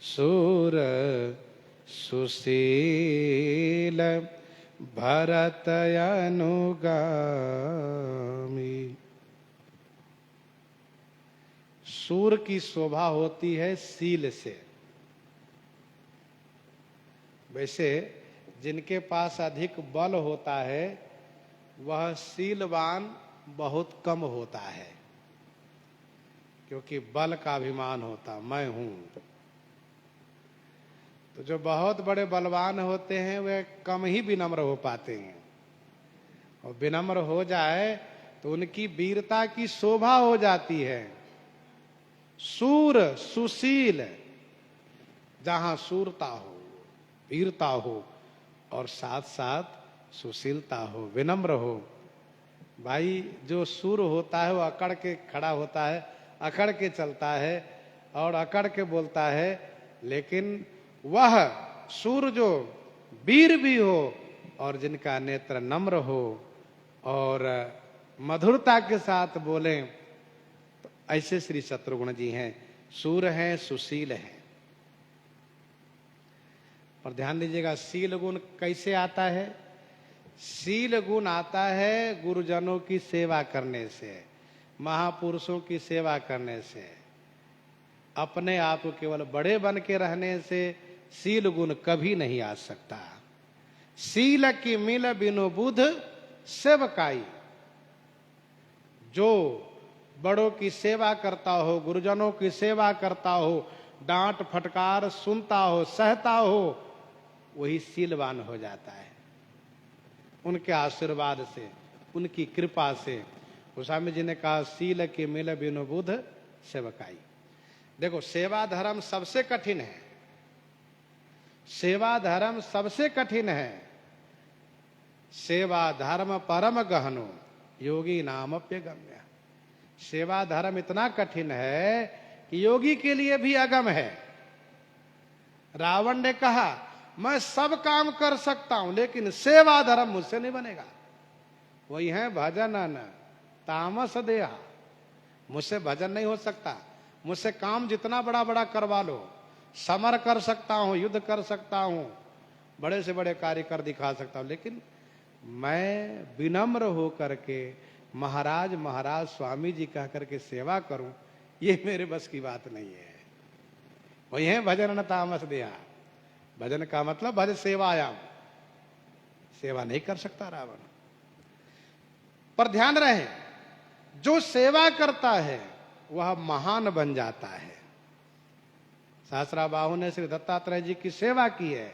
सूर सुशील भरत अनुगामी। सूर की शोभा होती है शील से। वैसे जिनके पास अधिक बल होता है वह शीलवान बहुत कम होता है, क्योंकि बल का अभिमान होता, मैं हूं। तो जो बहुत बड़े बलवान होते हैं वे कम ही विनम्र हो पाते हैं, और विनम्र हो जाए तो उनकी वीरता की शोभा हो जाती है। सूर सुशील, जहां सूरता हो, वीरता हो, और साथ साथ सुशीलता हो, विनम्र हो। भाई जो सूर होता है वो अकड़ के खड़ा होता है, अकड़ के चलता है और अकड़ के बोलता है। लेकिन वह सूर जो वीर भी हो और जिनका नेत्र नम्र हो और मधुरता के साथ बोले, तो ऐसे श्री शत्रुघ्न जी हैं। सूर हैं, सुशील हैं। और ध्यान दीजिएगा, शील गुण कैसे आता है? शील गुण आता है गुरुजनों की सेवा करने से, महापुरुषों की सेवा करने से। अपने आप को केवल बड़े बन के रहने से शील गुण कभी नहीं आ सकता। शील की मिल बिनु बुध सेवकाई। जो बड़ों की सेवा करता हो, गुरुजनों की सेवा करता हो, डांट फटकार सुनता हो, सहता हो, वही शीलवान हो जाता है उनके आशीर्वाद से, उनकी कृपा से। गोस्वामी जी ने कहा शील के मिल बिनु बुध सेवकाई। देखो सेवा धर्म सबसे कठिन है, सेवा धर्म सबसे कठिन है। सेवा धर्म परम गहनो योगी नामप्य गम्य। सेवा धर्म इतना कठिन है कि योगी के लिए भी अगम है। रावण ने कहा मैं सब काम कर सकता हूं लेकिन सेवा धर्म मुझसे नहीं बनेगा। वही है भजन न तामस देहा। मुझसे भजन नहीं हो सकता, मुझसे काम जितना बड़ा बड़ा करवा लो, समर कर सकता हूं, युद्ध कर सकता हूं, बड़े से बड़े कार्य कर दिखा सकता हूं, लेकिन मैं विनम्र हो करके महाराज महाराज स्वामी जी कह करके सेवा करूं, ये मेरे बस की बात नहीं है। वही है भजन न तामस देहा। भजन का मतलब भज सेवायाम, सेवा नहीं कर सकता रावण। पर ध्यान रहे जो सेवा करता है वह महान बन जाता है। सहस्राबाहु ने श्री दत्तात्रेय जी की सेवा की है,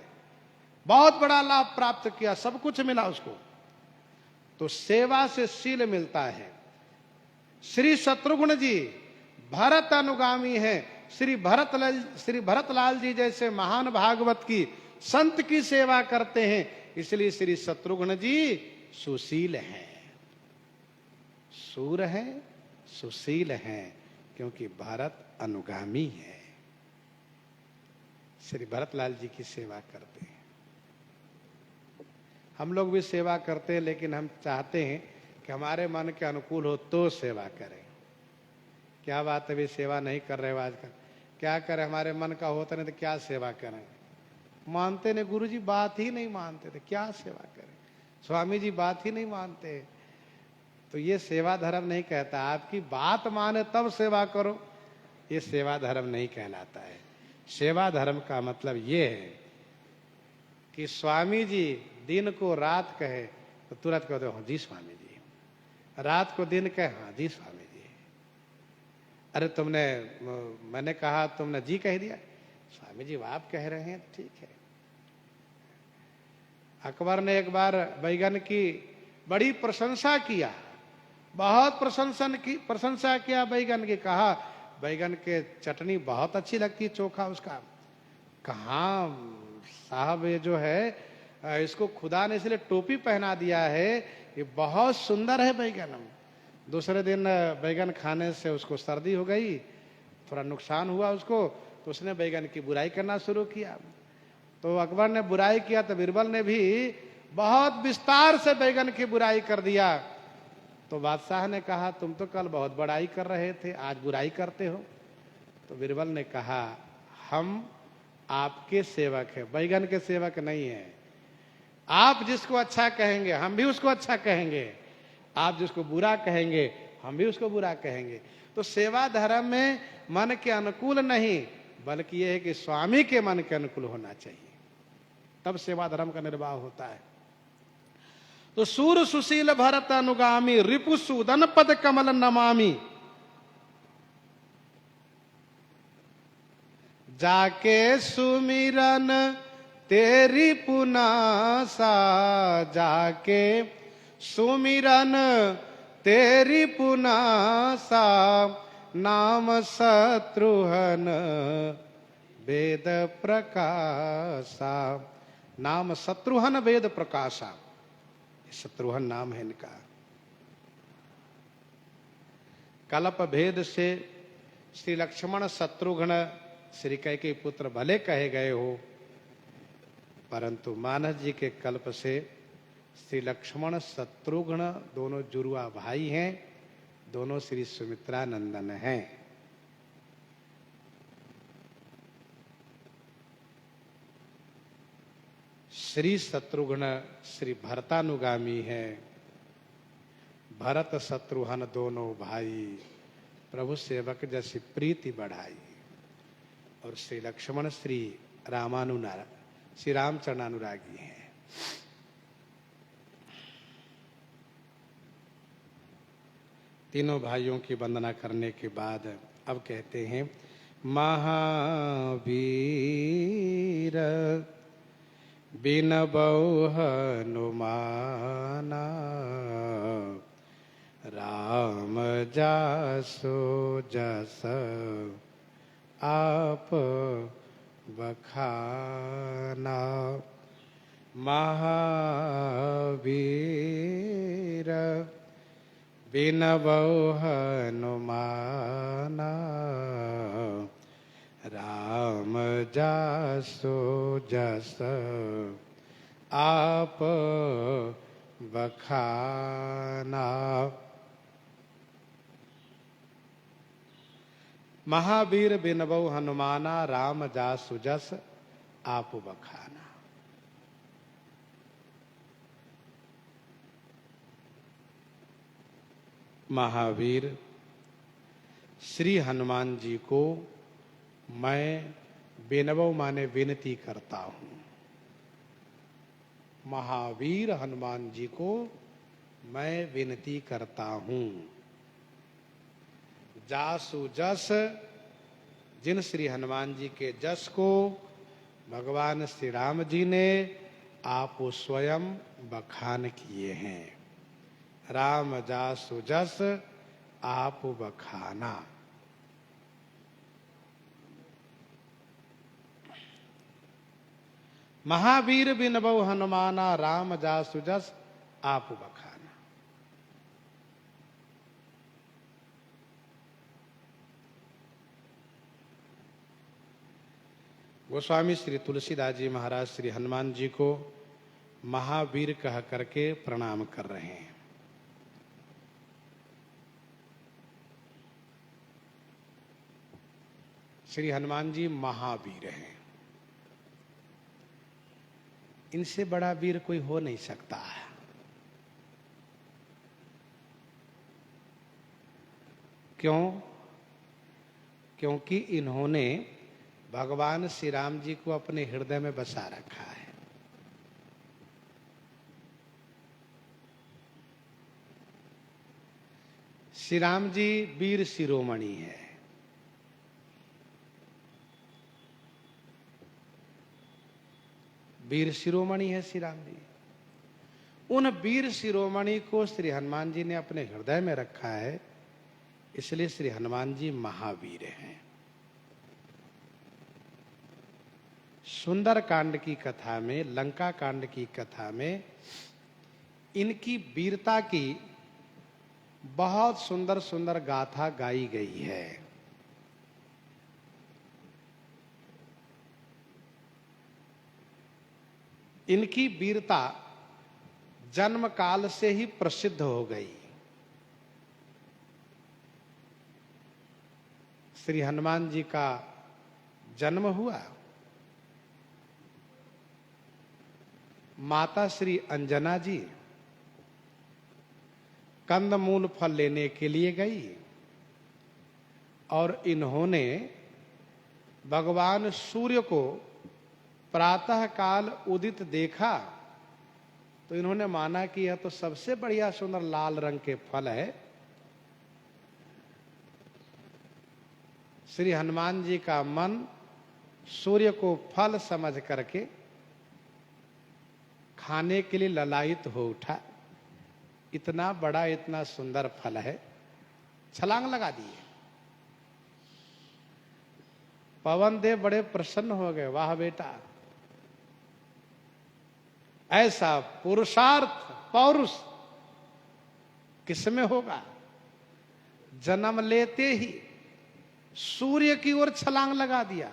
बहुत बड़ा लाभ प्राप्त किया, सब कुछ मिला उसको। तो सेवा से शील मिलता है। श्री शत्रुघ्न जी भरत अनुगामी हैं। श्री भरतलाल जी जैसे महान भागवत की संत की सेवा करते हैं, इसलिए श्री शत्रुघ्न जी सुशील हैं, सूर हैं, सुशील हैं, क्योंकि भरत अनुगामी है। श्री भरतलाल जी की सेवा करते हैं। हम लोग भी सेवा करते हैं, लेकिन हम चाहते हैं कि हमारे मन के अनुकूल हो तो सेवा करें। क्या बात है भी सेवा नहीं कर रहे हो आजकल, क्या करें, हमारे मन का होता नहीं तो क्या सेवा करें। मानते नहीं, गुरु जी बात ही नहीं मानते थे, क्या सेवा करें, स्वामी जी बात ही नहीं मानते। तो ये सेवा धर्म नहीं कहता। आपकी बात माने तब सेवा करो, ये सेवा धर्म नहीं कहलाता है। सेवा धर्म का मतलब ये है कि स्वामी जी दिन को रात कहे तो तुरंत कह दो हाँ जी स्वामी जी, रात को दिन कहे हाँ जी स्वामी जी। अरे तुमने, मैंने कहा तुमने जी कह दिया, स्वामी जी आप कह रहे हैं ठीक है। अकबर ने एक बार बैगन की बड़ी प्रशंसा किया, बहुत प्रशंसा किया बैगन की। कहा बैगन के चटनी बहुत अच्छी लगती है, चोखा उसका। कहा साहब ये जो है इसको खुदा ने इसलिए टोपी पहना दिया है, ये बहुत सुंदर है बैगन। दूसरे दिन बैगन खाने से उसको सर्दी हो गई, थोड़ा नुकसान हुआ उसको, तो उसने बैगन की बुराई करना शुरू किया। तो अकबर ने बुराई किया तो बीरबल ने भी बहुत विस्तार से बैगन की बुराई कर दिया। तो बादशाह ने कहा तुम तो कल बहुत बड़ाई कर रहे थे, आज बुराई करते हो। तो बीरबल ने कहा हम आपके सेवक हैं, बैगन के सेवक नहीं है। आप जिसको अच्छा कहेंगे हम भी उसको अच्छा कहेंगे, आप जिसको बुरा कहेंगे हम भी उसको बुरा कहेंगे। तो सेवा धर्म में मन के अनुकूल नहीं, बल्कि यह है कि स्वामी के मन के अनुकूल होना चाहिए, तब सेवा धर्म का निर्वाह होता है। तो सूर सुशील भरत अनुगामी, रिपु सूदन पद कमल नमामि। जाके सुमिरन तेरी पुनासा, जाके सुमिरन तेरी पुनासा, नाम शत्रुघ्न वेद प्रकाशा। नाम शत्रुघ्न वेद प्रकाशा, शत्रुघ्न नाम है इनका। कल्प भेद से श्री लक्ष्मण शत्रुघ्न श्री कैकेयी पुत्र भले कहे गए हो, परंतु मानस जी के कल्प से श्री लक्ष्मण शत्रुघ्न दोनों जुड़वा भाई हैं, दोनों श्री सुमित्रा नंदन हैं। श्री शत्रुघ्न श्री भरतानुगामी है। भरत शत्रुघ्न दोनों भाई प्रभु सेवक जैसी प्रीति बढ़ाई। और श्री लक्ष्मण श्री श्री रामचरण अनुरागी हैं। तीनों भाइयों की वंदना करने के बाद अब कहते हैं, महावीर बिनबऊ हनुमाना, राम जासो जस आप बखाना। महावीर बिनबऊ हनुमाना, राम जासो जस आप बखाना। महावीर बिनबऊ हनुमाना, राम जासु जस आप बखाना। महावीर श्री हनुमान जी को मैं बिनबऊ माने विनती करता हूं। महावीर हनुमान जी को मैं विनती करता हूं। जासु जस, जिन श्री हनुमान जी के जस को भगवान श्री राम जी ने आप स्वयं बखान किए हैं। राम जासु जस आप बखाना। महावीर बिनबऊ हनुमाना, राम जासु जस आप बखाना। गोस्वामी श्री तुलसीदास जी महाराज श्री हनुमान जी को महावीर कह करके प्रणाम कर रहे हैं। श्री हनुमान जी महावीर हैं। इनसे बड़ा वीर कोई हो नहीं सकता है। क्यों? क्योंकि इन्होंने भगवान श्री राम जी को अपने हृदय में बसा रखा है। श्री राम जी वीर शिरोमणि है। वीर शिरोमणि है श्री राम जी। उन वीर शिरोमणि को श्री हनुमान जी ने अपने हृदय में रखा है, इसलिए श्री हनुमान जी महावीर हैं। सुंदर कांड की कथा में, लंका कांड की कथा में इनकी वीरता की बहुत सुंदर सुंदर गाथा गाई गई है। इनकी वीरता जन्म काल से ही प्रसिद्ध हो गई। श्री हनुमान जी का जन्म हुआ, माता श्री अंजना जी कंदमूल फल लेने के लिए गई और इन्होंने भगवान सूर्य को प्रातः काल उदित देखा तो इन्होंने माना कि यह तो सबसे बढ़िया सुंदर लाल रंग के फल है। श्री हनुमान जी का मन सूर्य को फल समझ करके खाने के लिए ललायित हो उठा। इतना बड़ा, इतना सुंदर फल है, छलांग लगा दिए। पवन देव बड़े प्रसन्न हो गए, वाह बेटा, ऐसा पुरुषार्थ पौरुष किसमें होगा। जन्म लेते ही सूर्य की ओर छलांग लगा दिया।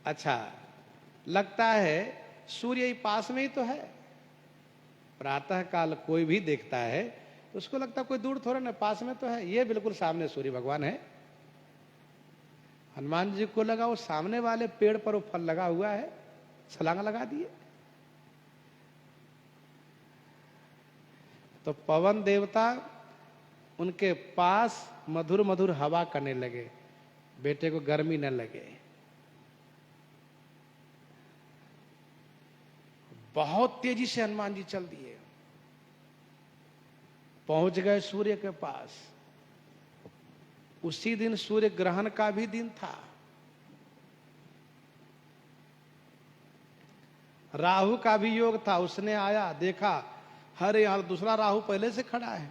अच्छा, लगता है सूर्य ही पास में ही तो है। प्रातः काल कोई भी देखता है तो उसको लगता है कोई दूर थोड़ा ना, पास में तो है। ये बिल्कुल सामने सूर्य भगवान है। हनुमान जी को लगा वो सामने वाले पेड़ पर वो फल लगा हुआ है, छलांग लगा दिए। तो पवन देवता उनके पास मधुर मधुर हवा करने लगे, बेटे को गर्मी न लगे। बहुत तेजी से हनुमान जी चल दिए। पहुंच गए सूर्य के पास। उसी दिन सूर्य ग्रहण का भी दिन था। राहु का भी योग था। उसने आया, देखा, अरे यार दूसरा राहु पहले से खड़ा है।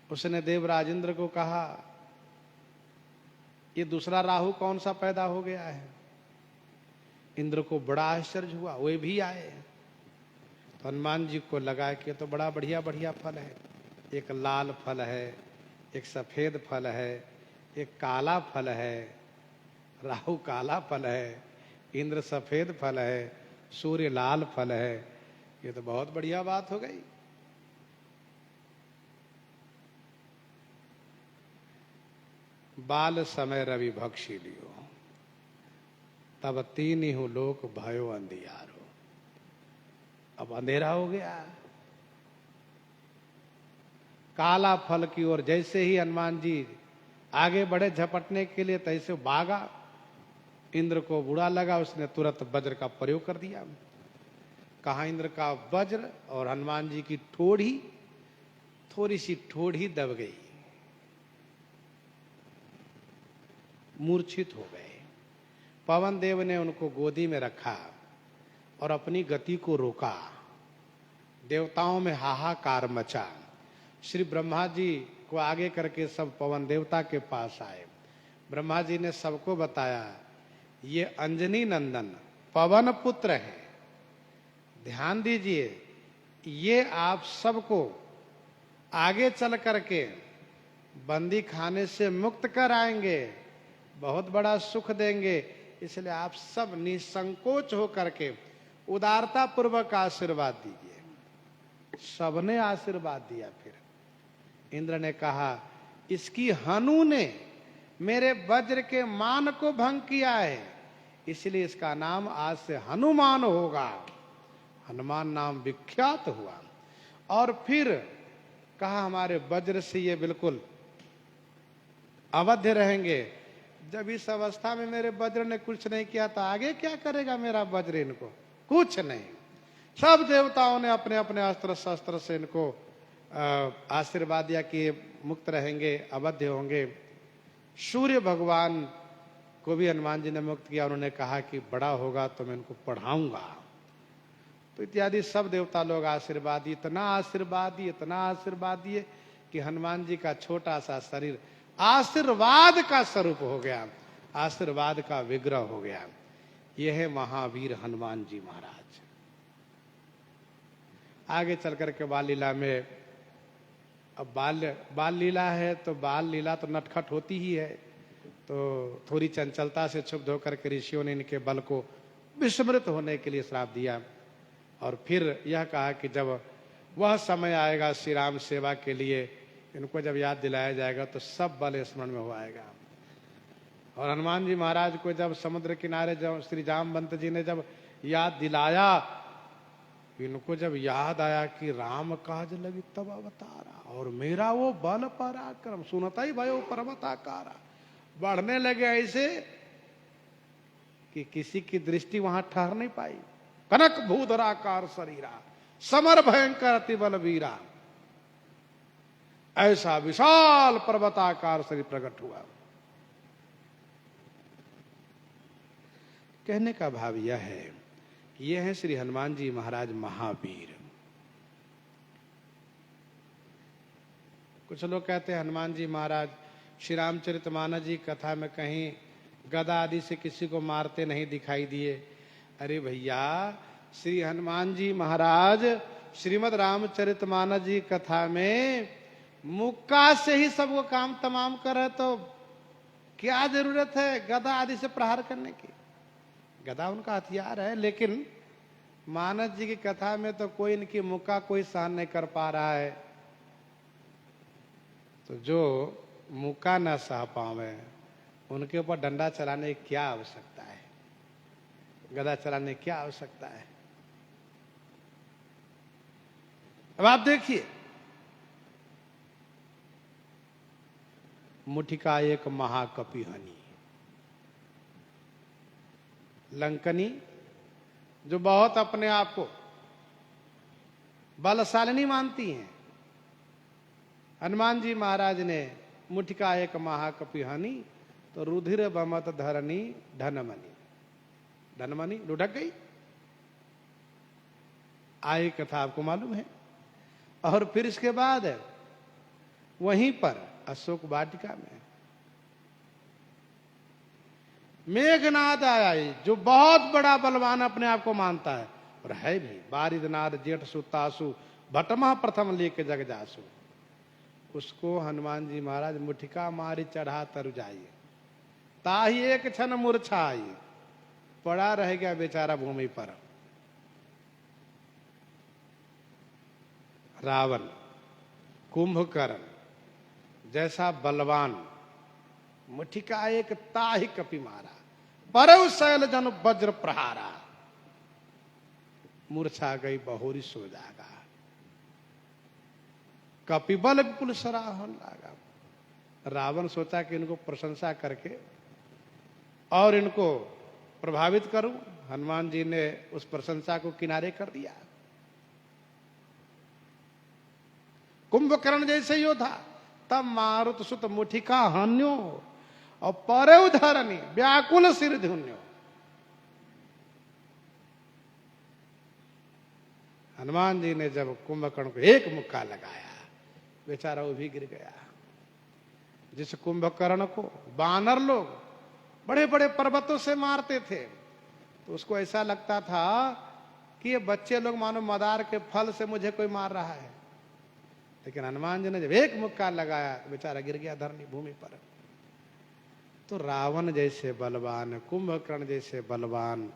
उसने देवराज इंद्र को कहा, ये दूसरा राहु कौन सा पैदा हो गया है। इंद्र को बड़ा आश्चर्य हुआ, वे भी आए। तो हनुमान जी को लगा कि तो बड़ा बढ़िया बढ़िया फल है। एक लाल फल है, एक सफेद फल है, एक काला फल है। राहु काला फल है, इंद्र सफेद फल है, सूर्य लाल फल है। ये तो बहुत बढ़िया बात हो गई। बाल समय रवि भक्षी लियो, तब तीन ही लोक भयो अंधियारो। अब अंधेरा हो गया। काला फल की ओर जैसे ही हनुमान जी आगे बढ़े झपटने के लिए, तैसे भागा। इंद्र को बुरा लगा, उसने तुरंत वज्र का प्रयोग कर दिया। कहा इंद्र का वज्र, और हनुमान जी की ठोड़ी, थोड़ी सी ठोड़ी दब गई, मूर्छित हो गए। पवन देव ने उनको गोदी में रखा और अपनी गति को रोका। देवताओं में हाहाकार मचा। श्री ब्रह्मा जी को आगे करके सब पवन देवता के पास आए। ब्रह्मा जी ने सबको बताया, ये अंजनी नंदन पवन पुत्र है। ध्यान दीजिए, ये आप सबको आगे चल करके बंदी खाने से मुक्त कराएंगे, बहुत बड़ा सुख देंगे। इसलिए आप सब निसंकोच होकर के उदारता पूर्वक आशीर्वाद दीजिए। सबने आशीर्वाद दिया। फिर इंद्र ने कहा, इसकी हनु ने मेरे वज्र के मान को भंग किया है, इसलिए इसका नाम आज से हनुमान होगा। हनुमान नाम विख्यात हुआ। और फिर कहा, हमारे वज्र से ये बिल्कुल अवध्य रहेंगे। जब इस अवस्था में मेरे वज्र ने कुछ नहीं किया, तो आगे क्या करेगा मेरा वज्र इनको? कुछ नहीं। सब देवताओं ने अपने अपने अस्त्र शस्त्र से इनको आशीर्वाद दिया कि मुक्त रहेंगे, अवध्य होंगे। सूर्य भगवान को भी हनुमान जी ने मुक्त किया। उन्होंने कहा कि बड़ा होगा तो मैं इनको पढ़ाऊंगा। तो इत्यादि सब देवता लोग आशीर्वाद दिए, इतना आशीर्वाद दिए, इतना आशीर्वाद दिए कि हनुमान जी का छोटा सा शरीर आशीर्वाद का स्वरूप हो गया, आशीर्वाद का विग्रह हो गया। यह है महावीर हनुमान जी महाराज। आगे चल करके बाल लीला में, अब बाल लीला है तो बाल लीला तो नटखट होती ही है। तो थोड़ी चंचलता से क्षुब्ध होकर के ऋषियों ने इनके बल को विस्मृत होने के लिए श्राप दिया। और फिर यह कहा कि जब वह समय आएगा श्री राम सेवा के लिए, इनको जब याद दिलाया जाएगा तो सब बल स्मरण में हो आएगा। और हनुमान जी महाराज को जब समुद्र किनारे जब श्री जामवंत जी ने जब याद दिलाया, इनको जब याद आया कि राम काज लगी तब अवतारा, और मेरा वो बल पराक्रम सुनता ही भयो पर्वताकारा। बढ़ने लगे ऐसे कि किसी की दृष्टि वहां ठहर नहीं पाई। कनक भूधराकार शरीरा, समर भयंकर अति बल वीरा। ऐसा विशाल पर्वताकार शरीर प्रकट हुआ। कहने का भाव यह है, ये है श्री हनुमान जी महाराज महावीर। कुछ लोग कहते हैं हनुमान जी महाराज श्री रामचरितमानस जी कथा में कहीं गदा आदि से किसी को मारते नहीं दिखाई दिए। अरे भैया, श्री हनुमान जी महाराज श्रीमद् रामचरितमानस जी कथा में मुक्का से ही सबको काम तमाम करे, तो क्या जरूरत है गदा आदि से प्रहार करने की? गदा उनका हथियार है, लेकिन मानस जी की कथा में तो कोई इनकी मुक्का कोई सहन नहीं कर पा रहा है। तो जो मुक्का न सह पावे उनके ऊपर डंडा चलाने की क्या आवश्यकता है, गदा चलाने की क्या आवश्यकता है? अब आप देखिए, मुठिका एक महाकपि हनी, लंकनी जो बहुत अपने आप को बलशालिनी मानती हैं। हनुमान जी महाराज ने मुठिका एक महाकपि हानि, तो रुधिर बमत धरनी धनमणि, धनमणि लुढ़क गई। आई कथा आपको मालूम है। और फिर इसके बाद वहीं पर अशोक वाटिका में मेघनाद आया, जो बहुत बड़ा बलवान अपने आप को मानता है और है भी। बारिदनाद जेठ सुतासु भटमा प्रथम लेके जग जासु। उसको हनुमान जी महाराज मुठिका मारी चढ़ा तरु जाइए, ताही एक क्षण मूर्छाई, पड़ा रह गया बेचारा भूमि पर। रावण, कुंभकर्ण जैसा बलवान, मुठिका एक ताही कपि मारा, परव शैल जन वज्र प्रहारा। मूर्छा गई बहुरी सो जागा, कपिबल विपुल सराहन लागा। रावण सोचा कि इनको प्रशंसा करके और इनको प्रभावित करूं। हनुमान जी ने उस प्रशंसा को किनारे कर दिया। कुंभकर्ण जैसे योद्धा, तब मारुत सुत मुठिका हन्यो और परव धरनी व्याकुल सिर धुन्यो। हनुमान जी ने जब कुंभकर्ण को एक मुक्का लगाया, बेचारा वो भी गिर गया। जिस कुंभकर्ण को बानर लोग बड़े बड़े पर्वतों से मारते थे, तो उसको ऐसा लगता था कि ये बच्चे लोग मानो मदार के फल से मुझे कोई मार रहा है। लेकिन हनुमान जी ने जब एक मुक्का लगाया, बेचारा गिर गया धरनी भूमि पर। तो रावण जैसे बलवान, कुंभकर्ण जैसे बलवान,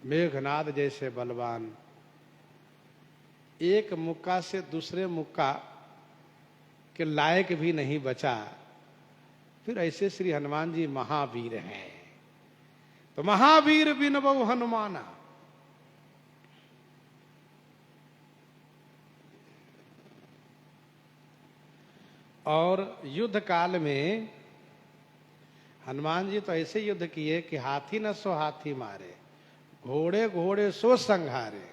मेघनाद जैसे बलवान, एक मुक्का से दूसरे मुक्का के लायक भी नहीं बचा। फिर ऐसे श्री हनुमान जी महावीर हैं। तो महावीर बिनबऊ हनुमाना। और युद्ध काल में हनुमान जी तो ऐसे युद्ध किए कि हाथी न सो हाथी मारे, घोड़े घोड़े सो संघारे।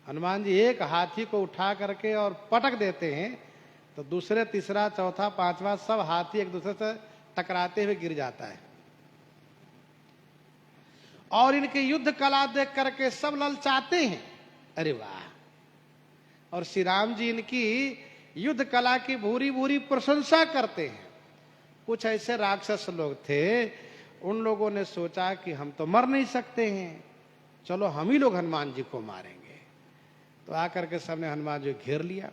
हनुमान जी एक हाथी को उठा करके और पटक देते हैं, तो दूसरे तीसरा चौथा पांचवा सब हाथी एक दूसरे से टकराते हुए गिर जाता है। और इनके युद्ध कला देख करके सब ललचाते हैं, अरे वाह। और श्री राम जी इनकी युद्ध कला की भूरी भूरी प्रशंसा करते हैं। कुछ ऐसे राक्षस लोग थे, उन लोगों ने सोचा कि हम तो मर नहीं सकते हैं, चलो हम ही लोग हनुमान जी को मारेंगे। तो आकर के सबने हनुमान जी घेर लिया।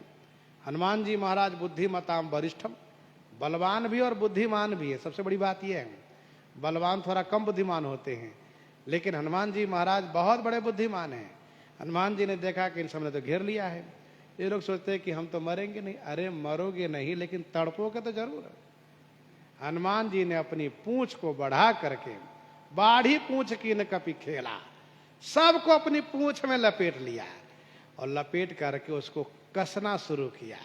हनुमान जी महाराज बुद्धिमताम वरिष्ठम, बलवान भी और बुद्धिमान भी है। सबसे बड़ी बात यह है, बलवान थोड़ा कम बुद्धिमान होते हैं, लेकिन हनुमान जी महाराज बहुत बड़े बुद्धिमान हैं। हनुमान जी ने देखा कि इन सबने तो घेर लिया है। ये लोग सोचते हैं कि हम तो मरेंगे नहीं। अरे मरोगे नहीं, लेकिन तड़पोगे तो जरूर। हनुमान जी ने अपनी पूंछ को बढ़ा करके, बाढ़ी पूंछ की न कपि खेला, सबको अपनी पूंछ में लपेट लिया और लपेट करके उसको कसना शुरू किया।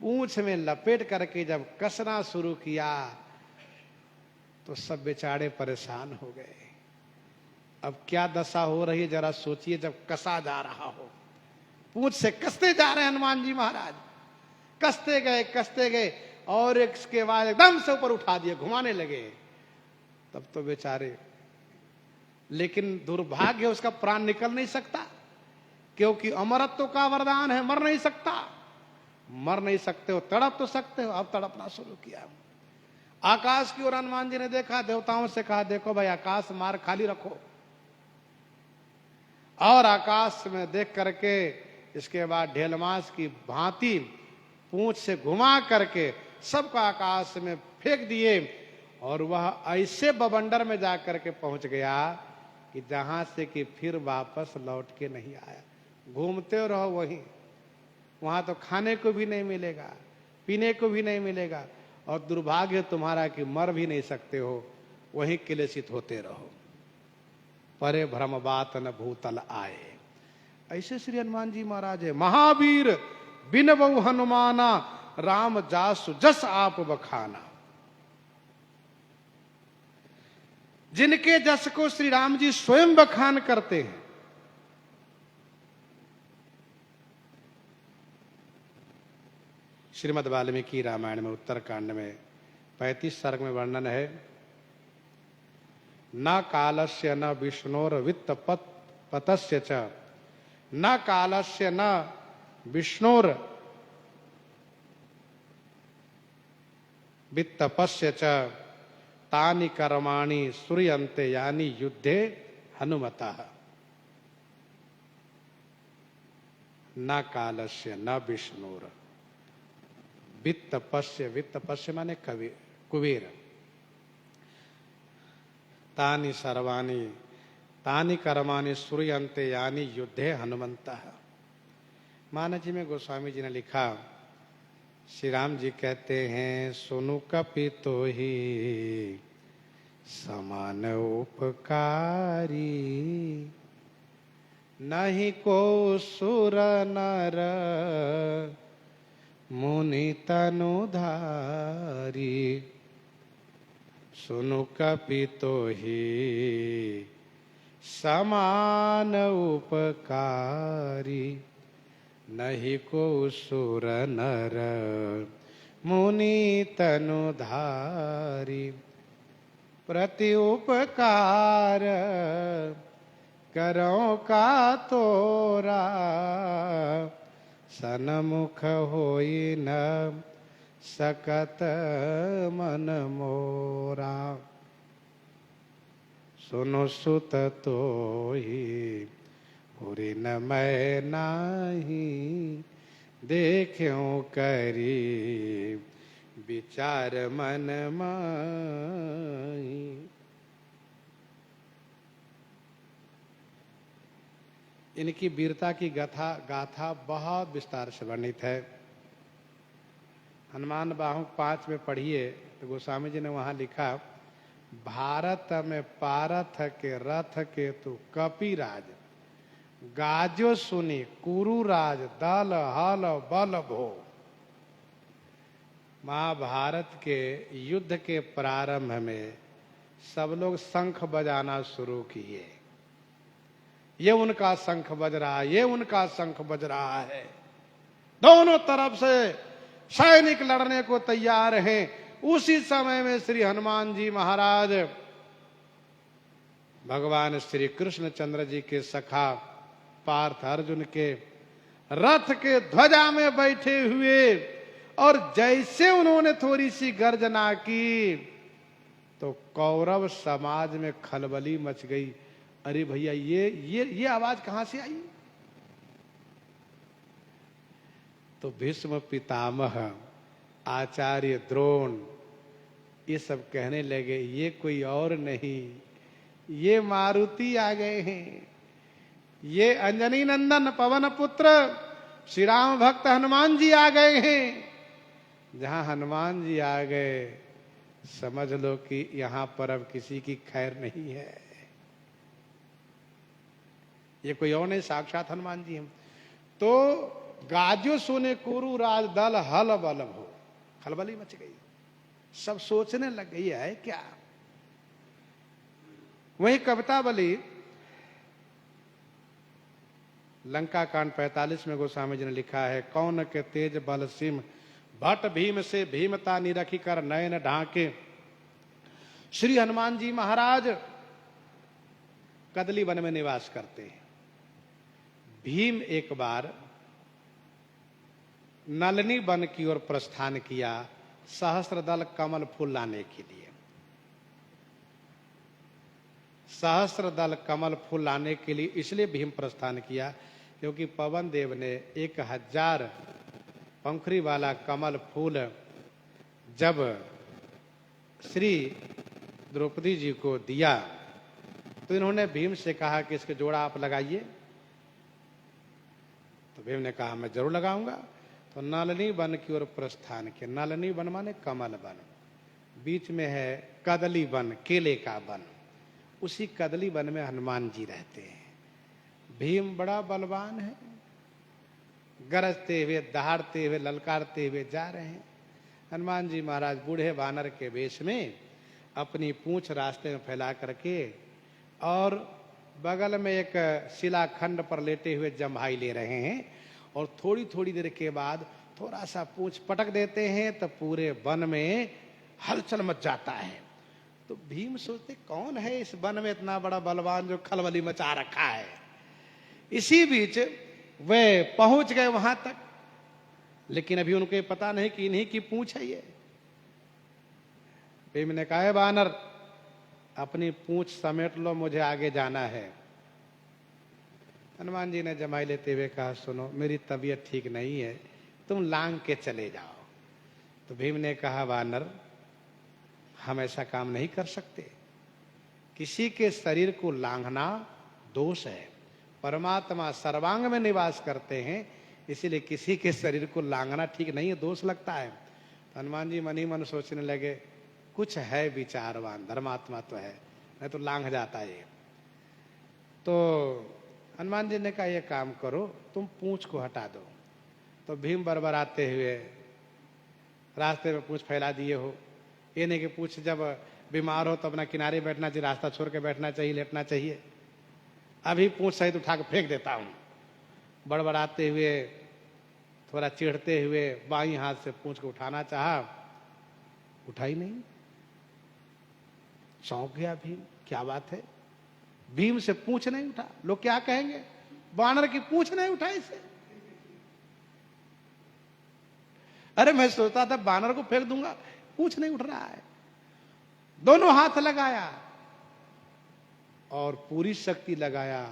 पूंछ में लपेट करके जब कसना शुरू किया, तो सब बेचारे परेशान हो गए। अब क्या दशा हो रही है जरा सोचिए। जब कसा जा रहा हो, पूंछ से कसते जा रहे हैं हनुमान जी महाराज, कसते गए और इसके बाद एकदम से ऊपर उठा दिए, घुमाने लगे। तब तो बेचारे, लेकिन दुर्भाग्य उसका प्राण निकल नहीं सकता, क्योंकि अमरत्व का वरदान है, मर नहीं सकता। मर नहीं सकते हो, तड़प तो सकते हो। अब तड़पना शुरू किया। आकाश की ओर हनुमान जी ने देखा, देवताओं से कहा, देखो भाई आकाश मार्ग खाली रखो। और आकाश में देख करके इसके बाद ढेलमास की भांति पूंछ से घुमा करके सबको आकाश में फेंक दिए। और वह ऐसे बवंडर में जाकर के पहुंच गया कि जहां से कि फिर वापस लौट के नहीं आया। घूमते रहो वहीं, वहां तो खाने को भी नहीं मिलेगा, पीने को भी नहीं मिलेगा, और दुर्भाग्य तुम्हारा कि मर भी नहीं सकते हो, वहीं क्लेशित होते रहो। परे भ्रम बात न भूतल आए। ऐसे श्री हनुमान जी महाराज है। महावीर बिनबऊ हनुमाना, राम जासु जस आप बखाना। जिनके जस को श्री राम जी स्वयं बखान करते हैं, श्रीमद् वाल्मीकि रामायण में उत्तरकांड में 35 सर्ग में वर्णन है। न कालस्य न विष्णोर वित्त पतस्य च, न कालस्य न विष्णोर वित्तपस्य च, तानि कर्माणि सूर्यन्ते यानि युद्धे हनुमतः। न कालस्य न विष्णुर वित्तपस्य, वित्तपस्य माने कुबेर, तानि सर्वाणि तानि कर्माणि सूर्यन्ते यानि युद्धे हनुमंतः। मानस जी में गोस्वामी जी ने लिखा, श्री राम जी कहते हैं, सुनु कपि तो ही समान उपकारी, नहीं को सुर नर मुनि तनुधारी। सुनु कपि तो ही समान उपकारी, नहीं को सुर नर मुनि तनुधारी। प्रति उपकार करो का तोरा, सनमुख होई न सकत मन मोरा। सुनो सुत तो ही पुरी न मैं नाही, देख्यों करी विचार मन माही। इनकी वीरता की गाथा बहुत विस्तार से वर्णित है। हनुमान बाहु 5 में पढ़िए तो गोस्वामी जी ने वहां लिखा, भारत में पारथ के रथ के तु कपिराज, गाजो सुनी कुरुराज दल हल बल भो। महाभारत के युद्ध के प्रारंभ में सब लोग शंख बजाना शुरू किए। ये उनका शंख बज रहा है, ये उनका शंख बज रहा है। दोनों तरफ से सैनिक लड़ने को तैयार हैं। उसी समय में श्री हनुमान जी महाराज भगवान श्री कृष्ण चंद्र जी के सखा पार्थ अर्जुन के रथ के ध्वजा में बैठे हुए, और जैसे उन्होंने थोड़ी सी गर्जना की तो कौरव समाज में खलबली मच गई। अरे भैया ये आवाज कहां से आई? तो भीष्म पितामह, आचार्य द्रोण, ये सब कहने लगे, ये कोई और नहीं, ये मारुति आ गए हैं, ये अंजनी नंदन पवन पुत्र श्री राम भक्त हनुमान जी आ गए हैं। जहां हनुमान जी आ गए समझ लो कि यहां पर अब किसी की खैर नहीं है। ये कोई और नहीं, साक्षात हनुमान जी हम। तो गाजो सुने कुरु राज दल हल बल हो, खलबली मच गई। सब सोचने लग गई है क्या। वही कविता बली लंका कांड 45 में गोस्वामी जी ने लिखा है, कौन के तेज बल सिम भट भीम से भीमता निरखी कर नयन ढांके। श्री हनुमान जी महाराज कदली वन में निवास करते हैं। भीम एक बार नलनी वन की ओर प्रस्थान किया सहस्त्रदल कमल फूल लाने के लिए। सहस्त्रदल कमल फूल लाने के लिए इसलिए भीम प्रस्थान किया क्योंकि पवन देव ने 1000 पंखुड़ी वाला कमल फूल जब श्री द्रौपदी जी को दिया तो इन्होंने भीम से कहा कि इसके जोड़ा आप लगाइए। तो भीम ने कहा मैं जरूर लगाऊंगा। तो नलनी वन की ओर प्रस्थान किया। नलनी वन माने कमल वन, बीच में है कदली वन, केले का वन। उसी कदली वन में हनुमान जी रहते हैं। भीम बड़ा बलवान है, गरजते हुए, दहाड़ते हुए, ललकारते हुए जा रहे हैं। हनुमान जी महाराज बूढ़े वानर के वेश में अपनी पूंछ रास्ते में फैला करके और बगल में एक शिलाखंड पर लेटे हुए जम्हाई ले रहे हैं। और थोड़ी थोड़ी देर के बाद थोड़ा सा पूंछ पटक देते हैं तो पूरे वन में हलचल मच जाता है। तो भीम सोचते कौन है इस वन में इतना बड़ा बलवान जो खलबली मचा रखा है। इसी बीच वे पहुंच गए वहां तक, लेकिन अभी उनको ये पता नहीं कि इन्हीं की पूंछ है ये। भीम ने कहा, बानर अपनी पूंछ समेट लो, मुझे आगे जाना है। हनुमान जी ने जमाई लेते हुए कहा, सुनो मेरी तबीयत ठीक नहीं है, तुम लांग के चले जाओ। तो भीम ने कहा, वानर हम ऐसा काम नहीं कर सकते, किसी के शरीर को लांघना दोष है। परमात्मा सर्वांग में निवास करते हैं, इसीलिए किसी के शरीर को लांघना ठीक नहीं है, दोष लगता है। तो हनुमान जी मन ही मन सोचने लगे, कुछ है विचारवान, धर्मात्मा तो है, नहीं तो लांघ जाता है। तो हनुमान जी ने कहा, ये काम करो, तुम पूंछ को हटा दो। तो भीम बरबराते हुए रास्ते में पूंछ फैला दिए हो। ये नहीं कि पूंछ जब बीमार हो तो अपना किनारे बैठना चाहिए, रास्ता छोड़ के बैठना चाहिए, लेटना चाहिए। अभी पूंछ सहित उठा के फेंक देता हूं। बड़बड़ाते हुए, थोड़ा चिढ़ते हुए बाईं हाथ से पूंछ को उठाना चाहा, उठा ही नहीं। चौंक गया भीम, क्या बात है, भीम से पूंछ नहीं उठा, लोग क्या कहेंगे, बानर की पूंछ नहीं उठाई से। अरे मैं सोचता था बानर को फेंक दूंगा, पूंछ नहीं उठ रहा है। दोनों हाथ लगाया और पूरी शक्ति लगाया,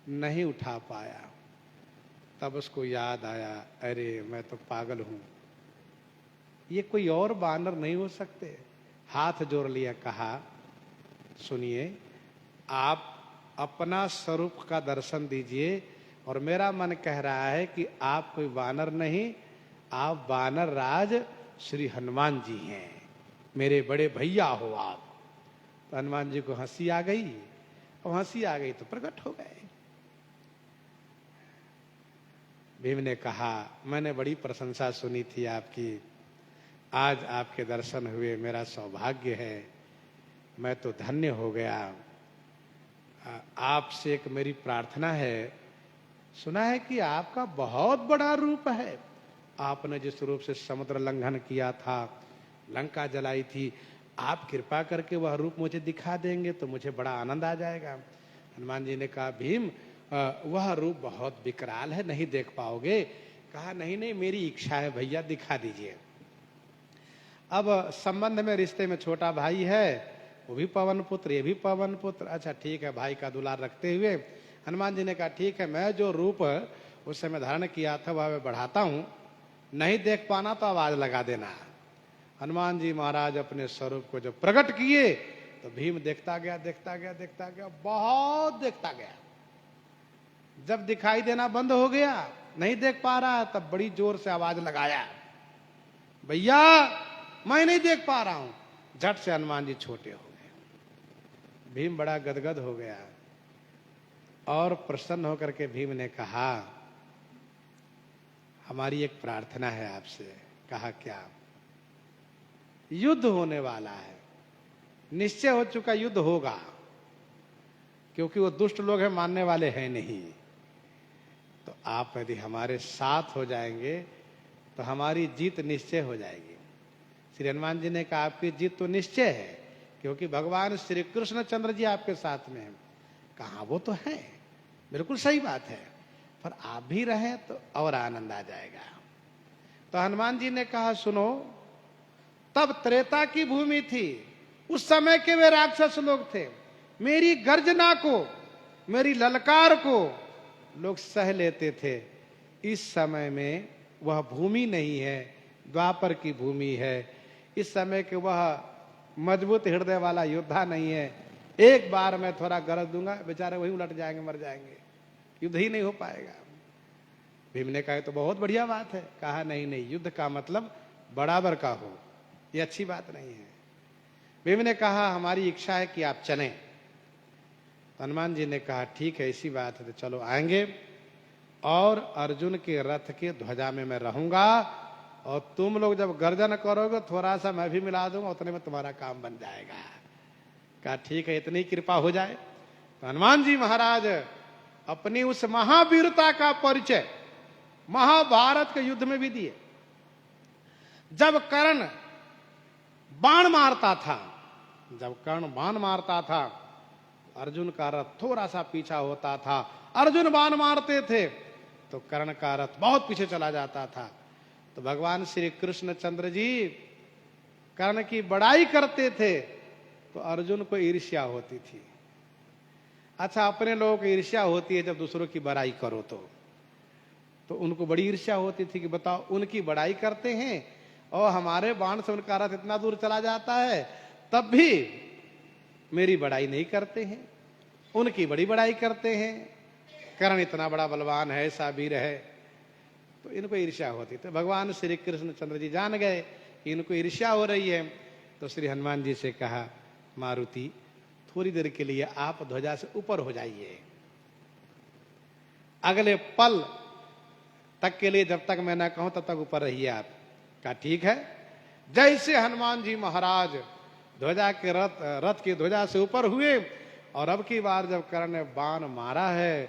नहीं उठा पाया। तब उसको याद आया, अरे मैं तो पागल हूं, ये कोई और बानर नहीं हो सकते। हाथ जोड़ लिया, कहा, सुनिए आप अपना स्वरूप का दर्शन दीजिए, और मेरा मन कह रहा है कि आप कोई वानर नहीं, आप वानर राज श्री हनुमान जी हैं, मेरे बड़े भैया हो आप। तो हनुमान जी को हंसी आ गई, और हंसी आ गई तो प्रकट हो गए। भीम ने कहा, मैंने बड़ी प्रशंसा सुनी थी आपकी, आज आपके दर्शन हुए, मेरा सौभाग्य है, मैं तो धन्य हो गया। आपसे एक मेरी प्रार्थना है, सुना है कि आपका बहुत बड़ा रूप है, आपने जिस रूप से समुद्र लंघन किया था, लंका जलाई थी, आप कृपा करके वह रूप मुझे दिखा देंगे तो मुझे बड़ा आनंद आ जाएगा। हनुमान जी ने कहा, भीम वह रूप बहुत विकराल है, नहीं देख पाओगे। कहा, नहीं नहीं मेरी इच्छा है भैया, दिखा दीजिए। अब संबंध में, रिश्ते में छोटा भाई है, वो भी पवन पुत्र, ये भी पवन पुत्र, अच्छा ठीक है, भाई का दुलार रखते हुए हनुमान जी ने कहा, ठीक है, मैं जो रूप उस समय धारण किया था वह मैं बढ़ाता हूं, नहीं देख पाना तो आवाज लगा देना। हनुमान जी महाराज अपने स्वरूप को जब प्रकट किए तो भीम देखता गया, देखता गया, देखता गया, बहुत देखता गया। जब दिखाई देना बंद हो गया, नहीं देख पा रहा, तब बड़ी जोर से आवाज लगाया, भैया मैं नहीं देख पा रहा हूं। झट से हनुमान जी छोटे हो गए। भीम बड़ा गदगद हो गया और प्रसन्न होकर के भीम ने कहा, हमारी एक प्रार्थना है आपसे। कहा, क्या? युद्ध होने वाला है, निश्चय हो चुका युद्ध होगा, क्योंकि वो दुष्ट लोग हैं, मानने वाले हैं नहीं। तो आप यदि हमारे साथ हो जाएंगे तो हमारी जीत निश्चय हो जाएगी। श्री हनुमान जी ने कहा, आपकी जीत तो निश्चय है, क्योंकि भगवान श्री कृष्ण चंद्र जी आपके साथ में हैं। कहा, वो तो है, बिल्कुल सही बात है, पर आप भी रहें तो और आनंद आ जाएगा। तो हनुमान जी ने कहा, सुनो, तब त्रेता की भूमि थी, उस समय के वे राक्षस लोग थे, मेरी गर्जना को, मेरी ललकार को लोग सह लेते थे। इस समय में वह भूमि नहीं है, द्वापर की भूमि है। इस समय के वह मजबूत हृदय वाला योद्धा नहीं है। एक बार मैं थोड़ा गरज दूंगा, बेचारे वही उलट जाएंगे, मर जाएंगे, युद्ध ही नहीं हो पाएगा। भीम ने कहा, तो बहुत बढ़िया बात है। कहा, नहीं नहीं, युद्ध का मतलब बराबर का हो, ये अच्छी बात नहीं है। भीम ने कहा, हमारी इच्छा है कि आप चलें। हनुमान जी ने कहा, ठीक है, ऐसी बात है तो चलो आएंगे, और अर्जुन के रथ के ध्वजा में मैं रहूंगा, और तुम लोग जब गर्जन करोगे थोड़ा सा मैं भी मिला दूंगा, उतने में तुम्हारा काम बन जाएगा। कहा, ठीक है, इतनी कृपा हो जाए। तो हनुमान जी महाराज अपनी उस महावीरता का परिचय महाभारत के युद्ध में भी दिए। जब कर्ण बाण मारता था, अर्जुन का रथ थोड़ा सा पीछा होता था। अर्जुन बाण मारते थे तो कर्ण का रथ बहुत पीछे चला जाता था। तो भगवान श्री कृष्ण चंद्र जी कर्ण की बड़ाई करते थे तो अर्जुन को ईर्ष्या होती थी। अच्छा, अपने लोगों को ईर्ष्या होती है जब दूसरों की बड़ाई करो तो उनको बड़ी ईर्ष्या होती थी कि बताओ, उनकी बड़ाई करते हैं और हमारे बाण से उनका रथ इतना दूर चला जाता है, तब भी मेरी बड़ाई नहीं करते हैं, उनकी बड़ी बड़ाई करते हैं। कर्ण इतना बड़ा बलवान है, ऐसा वीर है, तो इनको ईर्ष्या होती। तो भगवान श्री कृष्ण चंद्र जी जान गए कि इनको ईर्ष्या हो रही है, तो श्री हनुमान जी से कहा, मारुति थोड़ी देर के लिए आप ध्वजा से ऊपर हो जाइए, अगले पल तक के लिए, जब तक मैं ना कहूं तब तक ऊपर रहिए आप। कहा ठीक है। जैसे हनुमान जी महाराज ध्वजा के रथ की ध्वजा से ऊपर हुए, और अब की बार जब कर्ण ने बाण मारा है,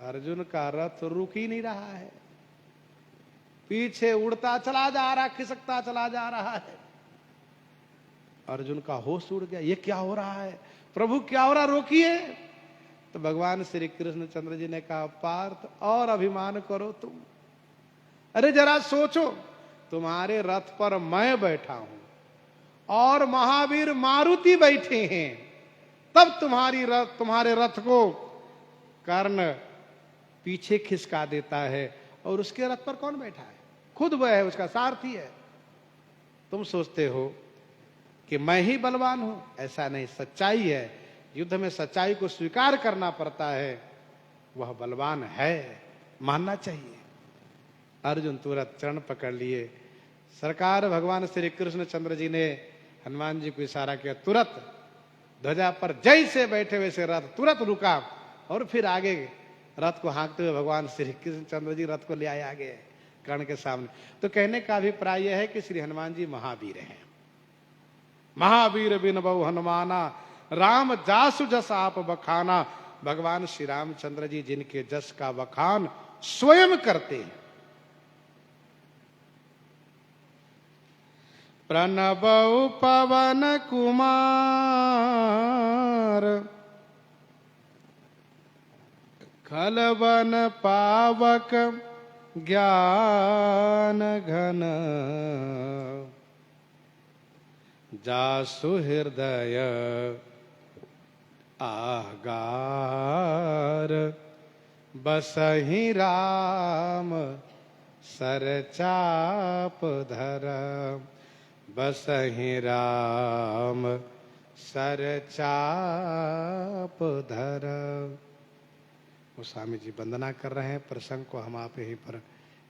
अर्जुन का रथ रुक ही नहीं रहा है, पीछे उड़ता चला जा रहा, खिसकता चला जा रहा है। अर्जुन का होश उड़ गया, ये क्या हो रहा है प्रभु, क्या हो रहा, रोकिए। तो भगवान श्री कृष्ण चंद्र जी ने कहा, पार्थ और अभिमान करो तुम, अरे जरा सोचो, तुम्हारे रथ पर मैं बैठा हूं और महावीर मारुति बैठे हैं, तब तुम्हारे रथ को कर्ण पीछे खिसका देता है, और उसके रथ पर कौन बैठा है, खुद वह है, उसका सारथी है। तुम सोचते हो कि मैं ही बलवान हूं, ऐसा नहीं, सच्चाई है। युद्ध में सच्चाई को स्वीकार करना पड़ता है, वह बलवान है, मानना चाहिए। अर्जुन तुरंत चरण पकड़ लिए। सरकार भगवान श्री कृष्ण चंद्र जी ने हनुमान जी को इशारा किया, तुरंत ध्वजा पर जैसे बैठे वैसे रथ तुरंत रुका, और फिर आगे रथ को हाँकते हुए भगवान श्री कृष्ण चंद्र जी रथ को ले आए आगे कर्ण के सामने। तो कहने का अभिप्राय यह है कि श्री हनुमान जी महावीर हैं। महावीर बिन बहु हनुमाना, राम जासु जस आप बखाना। भगवान श्री रामचंद्र जी जिनके जस का बखान स्वयं करते हैं। प्रणबौ पवन कुमार, खलवन पावक ज्ञान घन। जासु हृदय आगार, बसहि राम सरचाप धर। बसहि राम सरचाप धर। स्वामी जी वंदना कर रहे हैं। प्रसंग को हम आप यहीं पर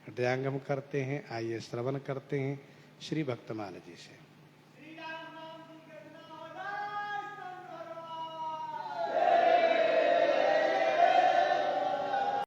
हृदयांगम करते हैं। आइए श्रवण करते हैं श्री भक्तमाल जी से।